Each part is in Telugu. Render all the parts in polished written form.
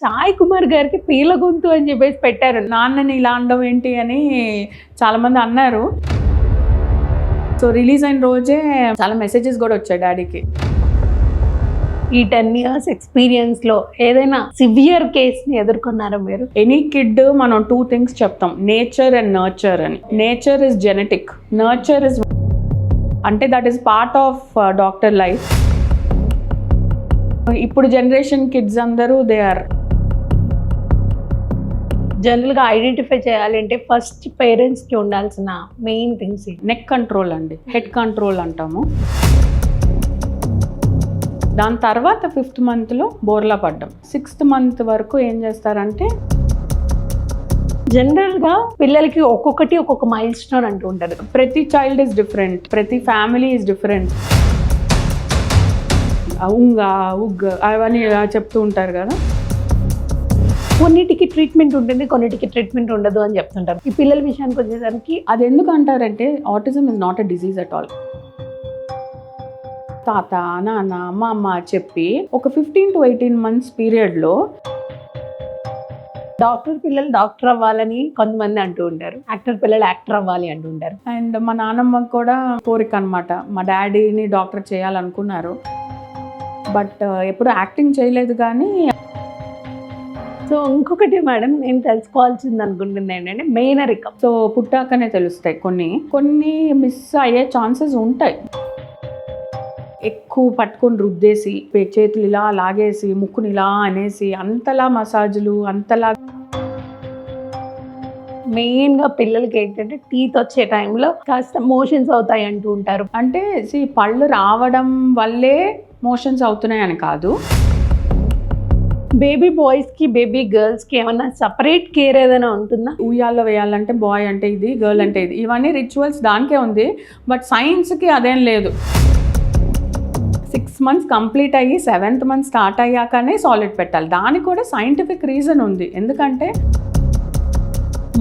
సాయి కుమార్ గారికి పీల గొంతు అని చెప్పేసి పెట్టారు. నాన్నని ఇలా అనడం ఏంటి అని చాలామంది అన్నారు. సో రిలీజ్ అయిన రోజే చాలా మెసేజెస్ కూడా వచ్చాయి డాడీకి. ఈ 10 years ఎక్స్పీరియన్స్లో ఏదైనా సివియర్ కేస్ని ఎదుర్కొన్నారా మీరు? ఎనీ కిడ్ మనం 2 things చెప్తాం, నేచర్ అండ్ నర్చర్ అని. Nature is genetic, nurture is అంటే that is part of doctor life. ఇప్పుడు జనరేషన్ కిడ్స్ అందరూ దే ఆర్ జనరల్గా ఐడెంటిఫై చేయాలంటే ఫస్ట్ పేరెంట్స్కి ఉండాల్సిన మెయిన్ థింగ్స్ నెక్ కంట్రోల్ అండి, హెడ్ కంట్రోల్ అంటాము. దాని తర్వాత 5th monthలో బోర్లా పడ్డం. 6th month వరకు ఏం చేస్తారంటే జనరల్గా పిల్లలకి ఒక్కొక్కటి ఒక్కొక్క మైల్ స్టోన్ అంటూ ఉంటారు. ప్రతి చైల్డ్ ఈజ్ డిఫరెంట్, ప్రతి ఫ్యామిలీ ఈజ్ డిఫరెంట్. ఉంగా ఉగ్ అవన్నీ చెప్తూ ఉంటారు కదా. కొన్నిటికి ట్రీట్మెంట్ ఉంటుంది, కొన్నిటికి ట్రీట్మెంట్ ఉండదు అని చెప్తుంటారు. ఈ పిల్లల విషయానికి వచ్చేసరికి అది ఎందుకు అంటారంటే autism is not a disease at all. తాత నాన్న మా అమ్మ చెప్పి ఒక 15 to 18 months పీరియడ్లో డాక్టర్ పిల్లలు డాక్టర్ అవ్వాలని కొంతమంది అంటూ ఉంటారు, యాక్టర్ పిల్లలు యాక్టర్ అవ్వాలి అంటూ ఉంటారు. అండ్ మా నాన్నమ్మకి కూడా కోరిక అనమాట, మా డాడీని డాక్టర్ చేయాలనుకున్నారు. బట్ ఎప్పుడు యాక్టింగ్ చేయలేదు. కానీ సో ఇంకొకటి మేడం నేను తెలుసుకోవాల్సింది అనుకుంటుంది ఏంటంటే మేనరికం. సో పుట్టాకనే తెలుస్తాయి, కొన్ని మిస్ అయ్యే ఛాన్సెస్ ఉంటాయి. ఎక్కువ పట్టుకొని రుద్దేసి చేతులు ఇలా లాగేసి ముక్కుని ఇలా అనేసి అంతలా మసాజులు అంతలా. మెయిన్గా పిల్లలకి ఏంటంటే టీత్ వచ్చే టైంలో కాస్త మోషన్స్ అవుతాయి అంటూ ఉంటారు. అంటే పళ్ళు రావడం వల్లే మోషన్స్ అవుతున్నాయి అని కాదు. బేబీ బాయ్స్కి బేబీ గర్ల్స్కి ఏమన్నా సపరేట్ కేర్ ఏదైనా ఉంటుందా? ఉయ్యాల్లో వేయాలంటే బాయ్ అంటే ఇది, గర్ల్ అంటే ఇది, ఇవన్నీ రిచువల్స్ దానికే ఉంది. బట్ సైన్స్కి అదేం లేదు. 6 months కంప్లీట్ అయ్యి 7th month స్టార్ట్ అయ్యాకనే సాలిడ్ పెట్టాలి. దానికి కూడా సైంటిఫిక్ రీజన్ ఉంది. ఎందుకంటే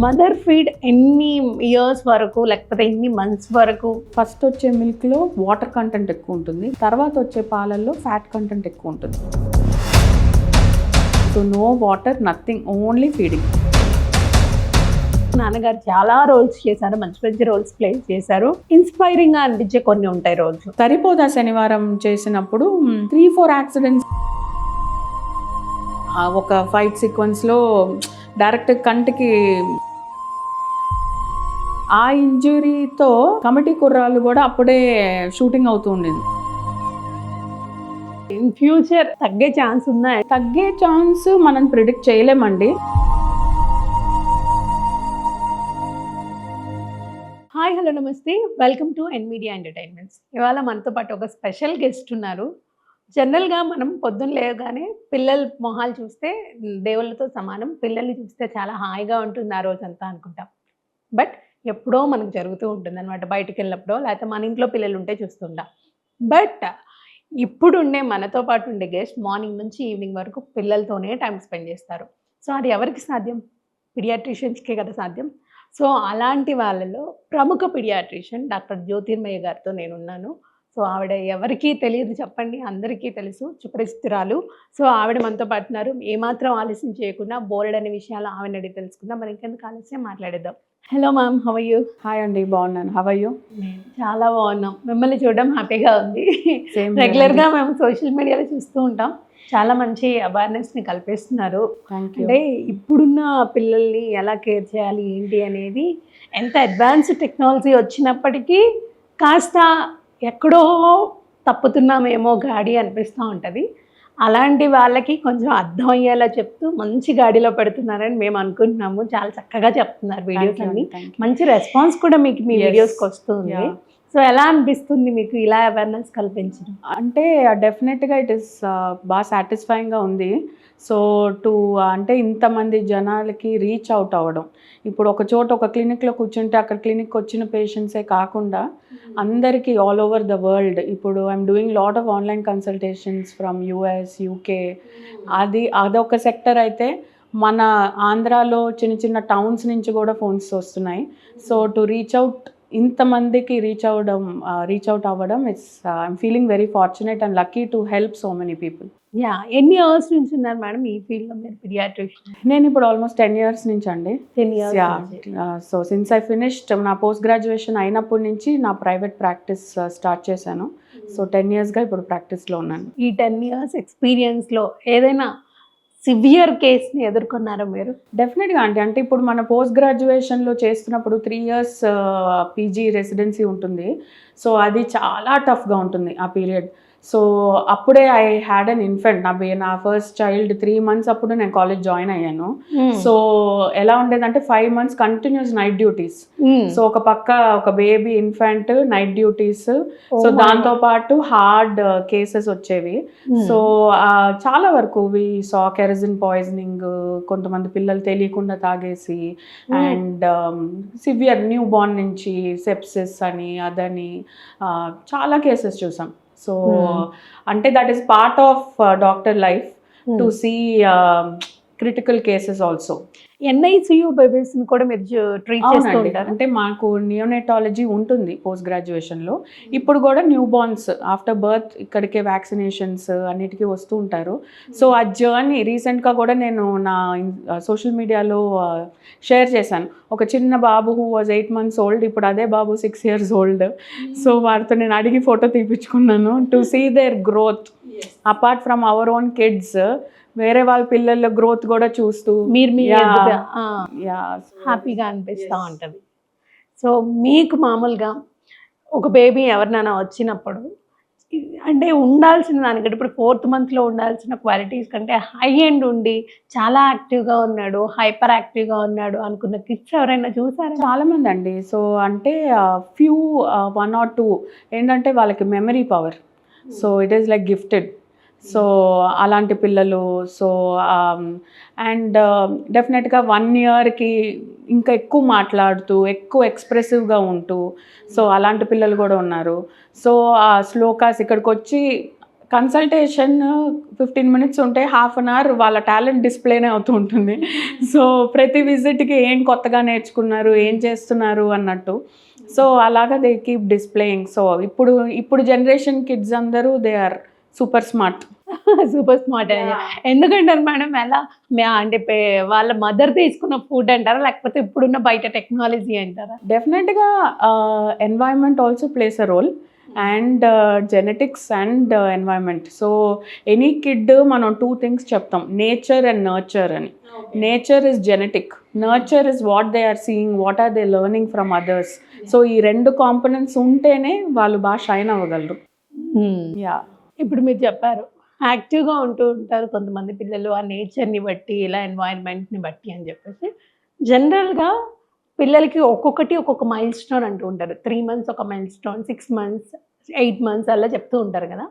మదర్ ఫీడ్ ఎన్ని ఇయర్స్ వరకు లేకపోతే ఎన్ని మంత్స్ వరకు? ఫస్ట్ వచ్చే మిల్క్లో వాటర్ కంటెంట్ ఎక్కువ ఉంటుంది, తర్వాత వచ్చే పాలల్లో ఫ్యాట్ కంటెంట్ ఎక్కువ ఉంటుంది. So no water, nothing, only feeding. నాన్నగారు చాలా రోల్స్ చేశారు, మంచి మంచి రోల్స్ ప్లే చేశారు. ఇన్స్పైరింగ్ గా అనిపించే కొన్ని ఉంటాయి రోల్స్. సరిపోదా శనివారం చేసినప్పుడు 3-4 యాక్సిడెంట్స్. ఒక ఫైట్ సీక్వెన్స్లో డైరెక్ట్ కంటికి ఆ ఇంజురీతో కమిటీ కుర్రాళ్ళు కూడా అప్పుడే షూటింగ్ అవుతూ ఉండేది. ఇన్ ఫ్యూచర్ తగ్గే ఛాన్స్ ఉందా? తగ్గే ఛాన్స్ మనం ప్రిడిక్ట్ చేయలేమండి. హాయ్ హలో నమస్తే, welcome to N media entertainments. ఇవాళ మనతో పాటు ఒక స్పెషల్ గెస్ట్ ఉన్నారు. జనరల్గా మనం పొద్దున్న లేవగానే పిల్లల మొహాలు చూస్తే దేవుళ్ళతో సమానం, పిల్లల్ని చూస్తే చాలా హాయిగా ఉంటుంది ఆ రోజంతా అనుకుంటాం. బట్ ఎప్పుడో మనకు జరుగుతూ ఉంటుంది అనమాట, బయటకు వెళ్ళినప్పుడో లేకపోతే మన ఇంట్లో పిల్లలు ఉంటే చూస్తుంటాం. బట్ ఇప్పుడు మనతో పాటు ఉండే గెస్ట్ మార్నింగ్ నుంచి ఈవినింగ్ వరకు పిల్లలతోనే టైం స్పెండ్ చేస్తారు. సో అది ఎవరికి సాధ్యం? పిడియాట్రిషియన్స్కే కదా సాధ్యం. సో అలాంటి వాళ్ళలో ప్రముఖ పిడియాట్రిషియన్ డాక్టర్ జ్యోతిర్మయ్య గారితో నేనున్నాను. సో ఆవిడ ఎవరికీ తెలియదు చెప్పండి, అందరికీ తెలుసు, సుపరిచితురాలు. సో ఆవిడ మనతో పాటున్నారు. ఏమాత్రం ఆలస్యం చేయకుండా బోల్డ్ అనే విషయాలు ఆవిడ అడిగి తెలుసుకుందాం. మరి ఇంకెందుకు ఆలస్యం, మాట్లాడేద్దాం. Hello ma'am, how are you? Hi అండి, బాగున్నాను. How are you? చాలా బాగున్నాం, మిమ్మల్ని చూడడం హ్యాపీగా ఉంది. Same రెగ్యులర్గా మేము సోషల్ మీడియాలో చూస్తూ ఉంటాం, చాలా మంచి అవేర్నెస్ని కల్పిస్తున్నారు. అంటే ఇప్పుడున్న పిల్లల్ని ఎలా కేర్ చేయాలి ఏంటి అనేది, ఎంత అడ్వాన్స్ టెక్నాలజీ వచ్చినప్పటికీ కాస్త ఎక్కడో తప్పుతున్నామేమో గాడి అనిపిస్తూ ఉంటుంది. అలాంటి వాళ్ళకి కొంచెం అర్థం అయ్యేలా చెప్తూ మంచి గాడిలో పెడుతున్నారని మేము అనుకుంటున్నాము. చాలా చక్కగా చెప్తున్నారు వీడియోస్ అన్ని, మంచి రెస్పాన్స్ కూడా మీకు మీ వీడియోస్కి వస్తుంది. సో ఎలా అనిపిస్తుంది మీకు ఇలా అవేర్నెస్ కల్పించడం? అంటే డెఫినెట్గా ఇట్ ఈస్ బాగా సాటిస్ఫైయింగ్గా ఉంది. సో అంటే ఇంతమంది జనాలకి రీచ్ అవుట్ అవ్వడం. ఇప్పుడు ఒక చోట ఒక క్లినిక్లో కూర్చుంటే అక్కడ క్లినిక్ వచ్చిన పేషెంట్సే కాకుండా అందరికీ ఆల్ ఓవర్ ద వరల్డ్. ఇప్పుడు I'm doing lot of online consultations from US, UK. అదొక సెక్టర్ అయితే, మన ఆంధ్రాలో చిన్న చిన్న టౌన్స్ నుంచి కూడా ఫోన్స్ వస్తున్నాయి. సో టు రీచ్ అవుట్ ఇంతమందికి రీచ్ అవుట్ అవ్వడం I'm feeling very fortunate and lucky to help so many people. Yeah, ఎన్ని ఇయర్స్ నుంచి ఉన్నారు మేడం ఈ ఫీల్డ్లో మీరు పిడియాట్రిషియన్? నేను ఇప్పుడు ఆల్మోస్ట్ 10 years నుంచి అండి. 10 years యా, నుంచి. సో సిన్స్ ఐ ఫినిష్డ్ నా పోస్ట్ గ్రాడ్యుయేషన్ అయినప్పటి నుంచి నా ప్రైవేట్ ప్రాక్టీస్ స్టార్ట్ చేశాను. సో 10 yearsగా ఇప్పుడు ప్రాక్టీస్లో ఉన్నాను. ఈ 10 years ఎక్స్పీరియన్స్లో ఏదైనా సివియర్ కేస్ని ఎదుర్కొన్నారా మీరు? డెఫినెట్గా అంటే ఇప్పుడు మన పోస్ట్ గ్రాడ్యుయేషన్లో చేస్తున్నప్పుడు 3 years పీజీ రెసిడెన్సీ ఉంటుంది. సో అది చాలా టఫ్గా ఉంటుంది ఆ పీరియడ్. సో అప్పుడే ఐ హ్యాడ్ అన్ ఇన్ఫెంట్, నా ఫస్ట్ చైల్డ్ 3 months అప్పుడు నేను కాలేజ్ జాయిన్ అయ్యాను. సో ఎలా ఉండేదంటే 5 months continuous night duties. So ఒక పక్క ఒక baby infant night duties, so దాంతో పాటు హార్డ్ కేసెస్ వచ్చేవి. సో చాలా వరకు వి సా కెరజిన్ పాయిజనింగ్, కొంతమంది పిల్లలు తెలియకుండా తాగేసి, అండ్ సివియర్ న్యూ బార్న్ నుంచి సెప్సిస్ అని అదని చాలా కేసెస్ చూసాం. సో అంటే that is part of doctor life to see critical cases also. NICU బేబీస్ని కూడా మీరు ట్రీట్ చేస్తూ అవునండి, ఉంటారు? అంటే మాకు నియోనెటాలజీ ఉంటుంది పోస్ట్ గ్రాడ్యుయేషన్లో. ఇప్పుడు కూడా న్యూ బార్న్స్ ఆఫ్టర్ బర్త్ ఇక్కడికే వ్యాక్సినేషన్స్ అన్నిటికీ వస్తూ ఉంటారు. సో ఆ జర్నీ రీసెంట్గా కూడా నేను నా సోషల్ మీడియాలో షేర్ చేశాను. ఒక చిన్న బాబు హూ వాజ్ 8 months old, ఇప్పుడు అదే బాబు 6 years old. సో వారితో నేను అడిగి ఫోటో తీపించుకున్నాను to see their growth apart from our own kids. వేరే వాళ్ళ పిల్లల గ్రోత్ కూడా చూస్తూ మీరు హ్యాపీగా అనిపిస్తూ ఉంటుంది. సో మీకు మామూలుగా ఒక బేబీ ఎవరినైనా వచ్చినప్పుడు అంటే ఉండాల్సిన దానికంటే ఇప్పుడు 4th monthలో ఉండాల్సిన క్వాలిటీస్ కంటే హై ఎండ్ ఉండి చాలా యాక్టివ్గా ఉన్నాడు, హైపర్ యాక్టివ్గా ఉన్నాడు అనుకున్న కిడ్స్ ఎవరైనా చూసారా? చాలామంది అండి. సో అంటే ఫ్యూ 1 or 2 ఏంటంటే వాళ్ళకి memory power, so it is like gifted. So అలాంటి పిల్లలు. సో అండ్ డెఫినెట్గా 1 yearకి ఇంకా ఎక్కువ మాట్లాడుతూ ఎక్కువ ఎక్స్ప్రెసివ్గా ఉంటూ, సో అలాంటి పిల్లలు కూడా ఉన్నారు. సో ఆ శ్లోకాస్ ఇక్కడికి వచ్చి కన్సల్టేషన్ 15 minutes ఉంటే 1/2 hour వాళ్ళ టాలెంట్ డిస్ప్లేనే అవుతూ ఉంటుంది. సో ప్రతి విజిట్కి ఏం కొత్తగా నేర్చుకున్నారు, ఏం చేస్తున్నారు అన్నట్టు. సో అలాగా దే కీప్ డిస్ప్లేయింగ్. సో ఇప్పుడు జనరేషన్ కిడ్స్ అందరూ they are super smart. Super smart. ఎందుకంటారు మేడం? ఎలా అంటే వాళ్ళ మదర్ తీసుకున్న ఫుడ్ అంటారా, లేకపోతే ఇప్పుడున్న బయట టెక్నాలజీ అంటారా? డెఫినెట్గా environment also plays a role, and genetics and environment. So any kid మనం 2 things చెప్తాం, నేచర్ అండ్ నర్చర్ అని. Nature is genetic, nurture is what they are seeing, what are they learning from others. So ఈ 2 components ఉంటేనే వాళ్ళు బాగా షైన్ అవ్వగలరు. యా, ఇప్పుడు మీరు చెప్పారు యాక్టివ్గా ఉంటూ ఉంటారు కొంతమంది పిల్లలు ఆ నేచర్ని బట్టి, ఇలా ఎన్వైరన్మెంట్ని బట్టి అని చెప్పేసి. జనరల్గా పిల్లలకి ఒక్కొక్క మైల్ స్టోన్ అంటూ ఉంటారు. 3 months ఒక మైల్ స్టోన్, 6 months, 8 months అలా చెప్తూ ఉంటారు కదా.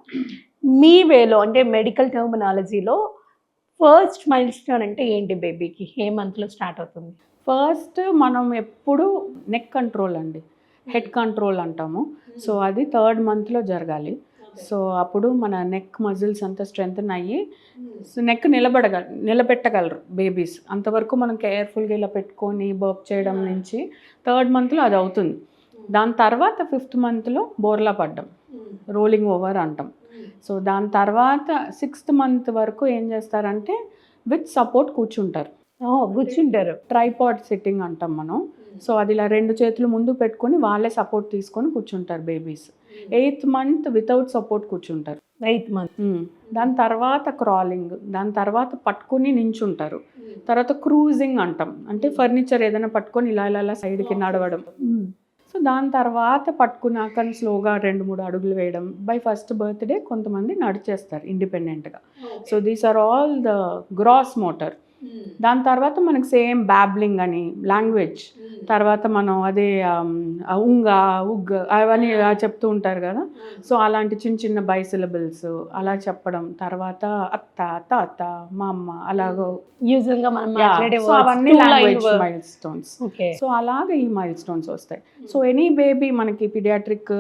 మీ వేలో అంటే మెడికల్ టర్మినాలజీలో ఫస్ట్ మైల్ స్టోన్ అంటే ఏంటి? బేబీకి ఏ మంత్లో స్టార్ట్ అవుతుంది? ఫస్ట్ మనం ఎప్పుడు నెక్ కంట్రోల్ అండి, హెడ్ కంట్రోల్ అంటాము. సో అది 3rd monthలో జరగాలి. సో అప్పుడు మన నెక్ మజిల్స్ అంతా స్ట్రెంగ్తన్ అయ్యి నెక్ నిలబెట్టగలరు బేబీస్. అంతవరకు మనం కేర్ఫుల్గా ఇలా పెట్టుకొని బర్ప్ చేయడం నుంచి 3rd monthలో అది అవుతుంది. దాని తర్వాత 5th monthలో బోర్లా పడ్డం, రోలింగ్ ఓవర్ అంటాం. సో దాని తర్వాత 6th month వరకు ఏం చేస్తారంటే విత్ సపోర్ట్ కూర్చుంటారు. ట్రైపాడ్ సిట్టింగ్ అంటాం మనం. సో అది ఇలా 2 చేతులు ముందు పెట్టుకొని వాళ్ళే సపోర్ట్ తీసుకొని కూర్చుంటారు babies. 8th month without support కూర్చుంటారు. 8th month. దాని తర్వాత క్రాలింగ్, దాని తర్వాత పట్టుకుని నించుంటారు. తర్వాత క్రూజింగ్ అంటాం, అంటే ఫర్నిచర్ ఏదైనా పట్టుకొని ఇలా ఇలా సైడ్కి నడవడం. సో దాని తర్వాత పట్టుకున్నాక స్లోగా 2-3 అడుగులు వేయడం. బై 1st birthday కొంతమంది నడిచేస్తారు ఇండిపెండెంట్గా. So these are all the gross motor. దాని తర్వాత మనకు సేమ్ బ్యాబ్లింగ్ అని లాంగ్వేజ్. తర్వాత మనం అదే ఉగ్ అవన్నీ చెప్తూ ఉంటారు కదా. సో అలాంటి చిన్న బైసిలబుల్స్ అలా చెప్పడం. తర్వాత అత్త, తాత, మా అమ్మ అలాగో యూజువల్గా మనం అవన్నీ లాంగ్వేజ్ మైల్ స్టోన్స్. సో అలాగే ఈ మైల్ స్టోన్స్ వస్తాయి. సో ఎనీ బేబీ మనకి పీడియాట్రిక్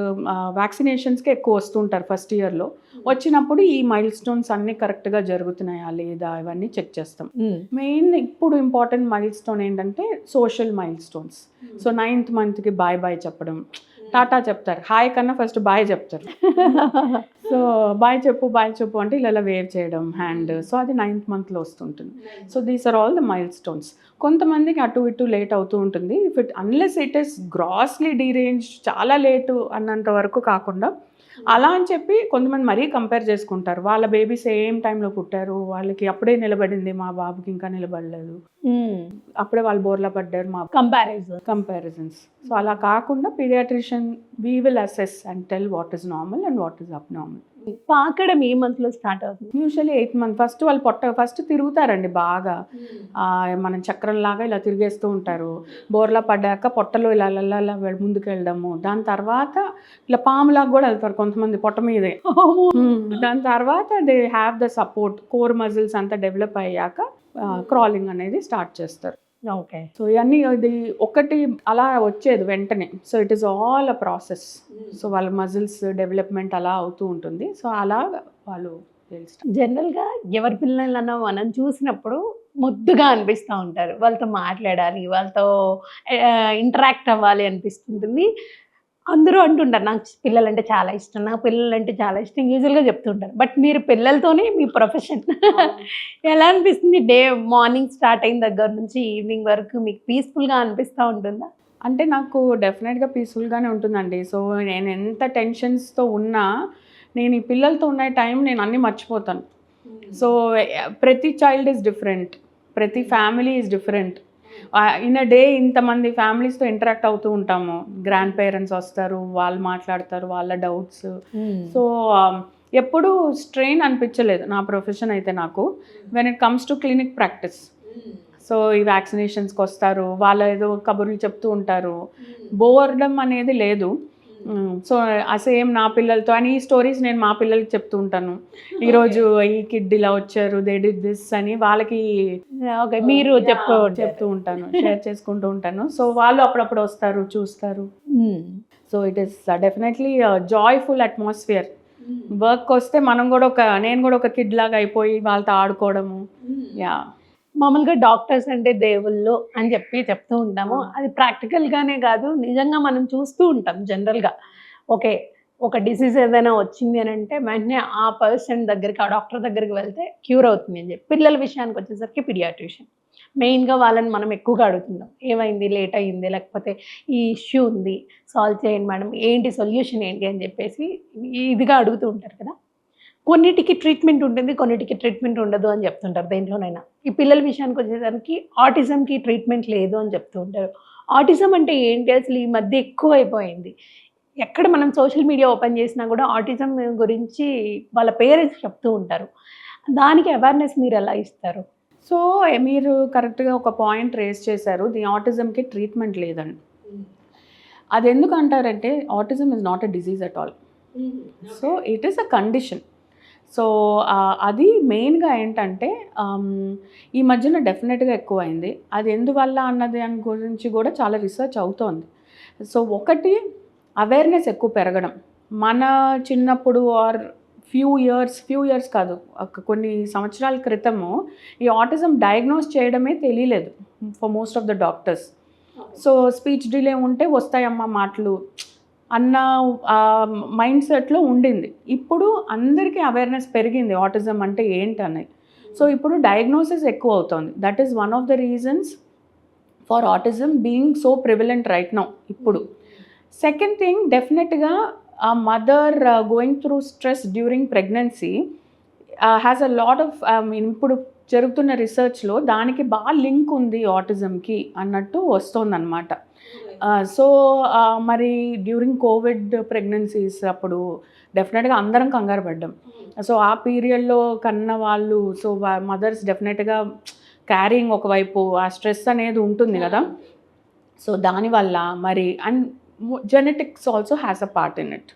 వ్యాక్సినేషన్స్కి ఎక్కువ వస్తుంటారు 1st yearలో. వచ్చినప్పుడు ఈ మైల్ స్టోన్స్ అన్నీ కరెక్ట్గా జరుగుతున్నాయా లేదా ఇవన్నీ చెక్ చేస్తాం. మెయిన్ ఇప్పుడు ఇంపార్టెంట్ మైల్ స్టోన్ ఏంటంటే social mile stones. So 9th మంత్కి బాయ్ చెప్పడం, టాటా చెప్తారు, హాయ్ కన్నా ఫస్ట్ బాయ్ చెప్తారు. సో బాయ్ చెప్పు అంటే ఇలా వేవ్ చేయడం హ్యాండ్. సో అది 9th మంత్లో వస్తుంటుంది. So these are all the milestones. కొంతమందికి అటు ఇటు లేట్ అవుతూ ఉంటుంది. Unless it is grossly derange, చాలా లేటు అన్నంత వరకు కాకుండా, అలా అని చెప్పి కొంతమంది మరీ కంపేర్ చేసుకుంటారు. వాళ్ళ బేబీ సేమ్ టైంలో పుట్టారు, వాళ్ళకి అప్పుడే నిలబడింది, మా బాబుకి ఇంకా నిలబడలేదు, అప్పుడే వాళ్ళు బోర్లా పడ్డారు, మా కంపారిజన్స్. సో అలా కాకుండా paediatrician we will assess and tell what is normal and what is abnormal. పాకడం ఏ మంత్లో స్టార్ట్ అవుతుంది? Usually 8th month. ఫస్ట్ వాళ్ళు ఫస్ట్ తిరుగుతారండి బాగా, మనం చక్రంలాగా ఇలా తిరిగేస్తూ ఉంటారు. బోర్లా పడ్డాక పొట్టలో ఇలా ముందుకు వెళ్ళడము, దాని తర్వాత ఇలా పాములాగా కూడా వెళ్తారు కొంతమంది పొట్ట మీదే. దాని తర్వాత they have the support, core muscles అంతా డెవలప్ అయ్యాక క్రాలింగ్ అనేది స్టార్ట్ చేస్తారు. ఓకే. సో ఇవన్నీ ఇది ఒకటి అలా వచ్చేది వెంటనే. So it is all a process. So వాళ్ళ మజిల్స్ డెవలప్మెంట్ అలా అవుతూ ఉంటుంది. సో అలా వాళ్ళు జనరల్గా ఎవరి పిల్లలన్నా మనం చూసినప్పుడు ముద్దుగా అనిపిస్తూ ఉంటారు, వాళ్ళతో మాట్లాడాలి, వాళ్ళతో ఇంటరాక్ట్ అవ్వాలి అనిపిస్తుంటుంది. అందరూ అంటుంటారు నాకు పిల్లలంటే చాలా ఇష్టం, నాకు పిల్లలంటే చాలా ఇష్టం, యూజువల్గా చెప్తుంటారు. బట్ మీరు పిల్లలతోనే మీ ప్రొఫెషన్ ఎలా అనిపిస్తుంది? డే మార్నింగ్ స్టార్ట్ అయిన దగ్గర నుంచి ఈవినింగ్ వరకు మీకు పీస్ఫుల్గా అనిపిస్తూ ఉంటుందా? అంటే నాకు డెఫినెట్గా పీస్ఫుల్గానే ఉంటుందండి. సో నేను ఎంత టెన్షన్స్తో ఉన్నా, నేను ఈ పిల్లలతో ఉన్న టైం నేను అన్నీ మర్చిపోతాను. సో ప్రతి చైల్డ్ ఈజ్ డిఫరెంట్, ప్రతి family is different. In a day ఇంతమంది ఫ్యామిలీస్తో ఇంటరాక్ట్ అవుతూ ఉంటాము. గ్రాండ్ పేరెంట్స్ వస్తారు, వాళ్ళు మాట్లాడతారు, వాళ్ళ డౌట్స్. సో ఎప్పుడూ స్ట్రెయిన్ అనిపించలేదు నా ప్రొఫెషన్ అయితే నాకు, when it comes to clinic practice. So ఈ వ్యాక్సినేషన్స్కి వస్తారు, వాళ్ళు ఏదో కబుర్లు చెప్తూ ఉంటారు, బోర్డమ్ అనేది లేదు. సో ఆ సేమ్ నా పిల్లలతో అని ఈ స్టోరీస్ నేను మా పిల్లలకి చెప్తూ ఉంటాను. ఈరోజు ఈ కిడ్ ఇలా వచ్చారు, దే డిడ్ దిస్ అని వాళ్ళకి మీరు చెప్తూ ఉంటాను, షేర్ చేసుకుంటూ ఉంటాను. సో వాళ్ళు అప్పుడప్పుడు వస్తారు, చూస్తారు. So it is definitely joyful atmosphere. Work వస్తే నేను కూడా ఒక కిడ్ లాగా అయిపోయి వాళ్ళతో ఆడుకోవడము. యా, మామూలుగా డాక్టర్స్ అంటే దేవుళ్ళు అని చెప్తూ ఉంటాము. అది ప్రాక్టికల్గానే కాదు, నిజంగా మనం చూస్తూ ఉంటాం జనరల్గా. ఓకే, ఒక డిసీజ్ ఏదైనా వచ్చింది అని అంటే వెంటనే ఆ పర్సన్ దగ్గరికి, ఆ డాక్టర్ దగ్గరికి వెళ్తే క్యూర్ అవుతుంది అని చెప్పి. పిల్లల విషయానికి వచ్చేసరికి పీడియాట్రిషియన్ మెయిన్గా వాళ్ళని మనం ఎక్కువగా అడుగుతున్నాం, ఏమైంది, లేట్ అయ్యింది, లేకపోతే ఈ ఇష్యూ ఉంది, సాల్వ్ చేయండి మేడం, ఏంటి సొల్యూషన్ ఏంటి అని చెప్పేసి ఇదిగా అడుగుతూ ఉంటారు కదా. కొన్నిటికి ట్రీట్మెంట్ ఉంటుంది, కొన్నిటికి ట్రీట్మెంట్ ఉండదు అని చెప్తుంటారు దేంట్లోనైనా. ఈ పిల్లల విషయానికి వచ్చేసరికి ఆటిజంకి ట్రీట్మెంట్ లేదు అని చెప్తూ ఉంటారు. ఆటిజం అంటే ఏంటి అసలు ఈ మధ్య ఎక్కువ అయిపోయింది. ఎక్కడ మనం సోషల్ మీడియా ఓపెన్ చేసినా కూడా ఆటిజం గురించి వాళ్ళ పేరెంట్స్ చెప్తూ ఉంటారు. దానికి అవేర్నెస్ మీరు ఎలా ఇస్తారు? సో మీరు కరెక్ట్గా ఒక పాయింట్ రేస్ చేశారు, ది ఆటిజంకి ట్రీట్మెంట్ లేదండి. అది ఎందుకు అంటారంటే autism is not a disease at all. So it is a condition. So అది మెయిన్గా ఏంటంటే ఈ మధ్యన డెఫినెట్గా ఎక్కువైంది. అది ఎందువల్ల అన్నది దాని గురించి కూడా చాలా రీసెర్చ్ అవుతోంది. సో ఒకటి అవేర్నెస్ ఎక్కువ పెరగడం. మన చిన్నప్పుడు ఆర్ ఫ్యూ ఇయర్స్ కాదు, కొన్ని సంవత్సరాల క్రితము ఈ ఆటిజం డయాగ్నోస్ చేయడమే తెలియలేదు for most of the doctors. So speech delay ఉంటే వస్తాయమ్మా మాటలు అన్న మైండ్ సెట్లో ఉండింది. ఇప్పుడు అందరికీ అవేర్నెస్ పెరిగింది ఆటిజం అంటే ఏంటని. సో ఇప్పుడు డయాగ్నోసిస్ ఎక్కువ అవుతుంది. That is one of the reasons for autism being so prevalent right now ఇప్పుడు. సెకండ్ థింగ్, డెఫినెట్గా ఆ mother going through stress during pregnancy has a lot of ఇప్పుడు జరుగుతున్న రీసెర్చ్లో దానికి బాగా లింక్ ఉంది ఆటిజంకి అన్నట్టు వస్తుందన్నమాట. సో మరి డ్యూరింగ్ కోవిడ్ ప్రెగ్నెన్సీస్ అప్పుడు డెఫినెట్గా అందరం కంగారు పడ్డాం. సో ఆ పీరియడ్లో కన్న వాళ్ళు, సో మదర్స్ డెఫినెట్గా క్యారింగ్ ఒకవైపు ఆ స్ట్రెస్ అనేది ఉంటుంది కదా. సో దానివల్ల మరి and genetics also has a part in it.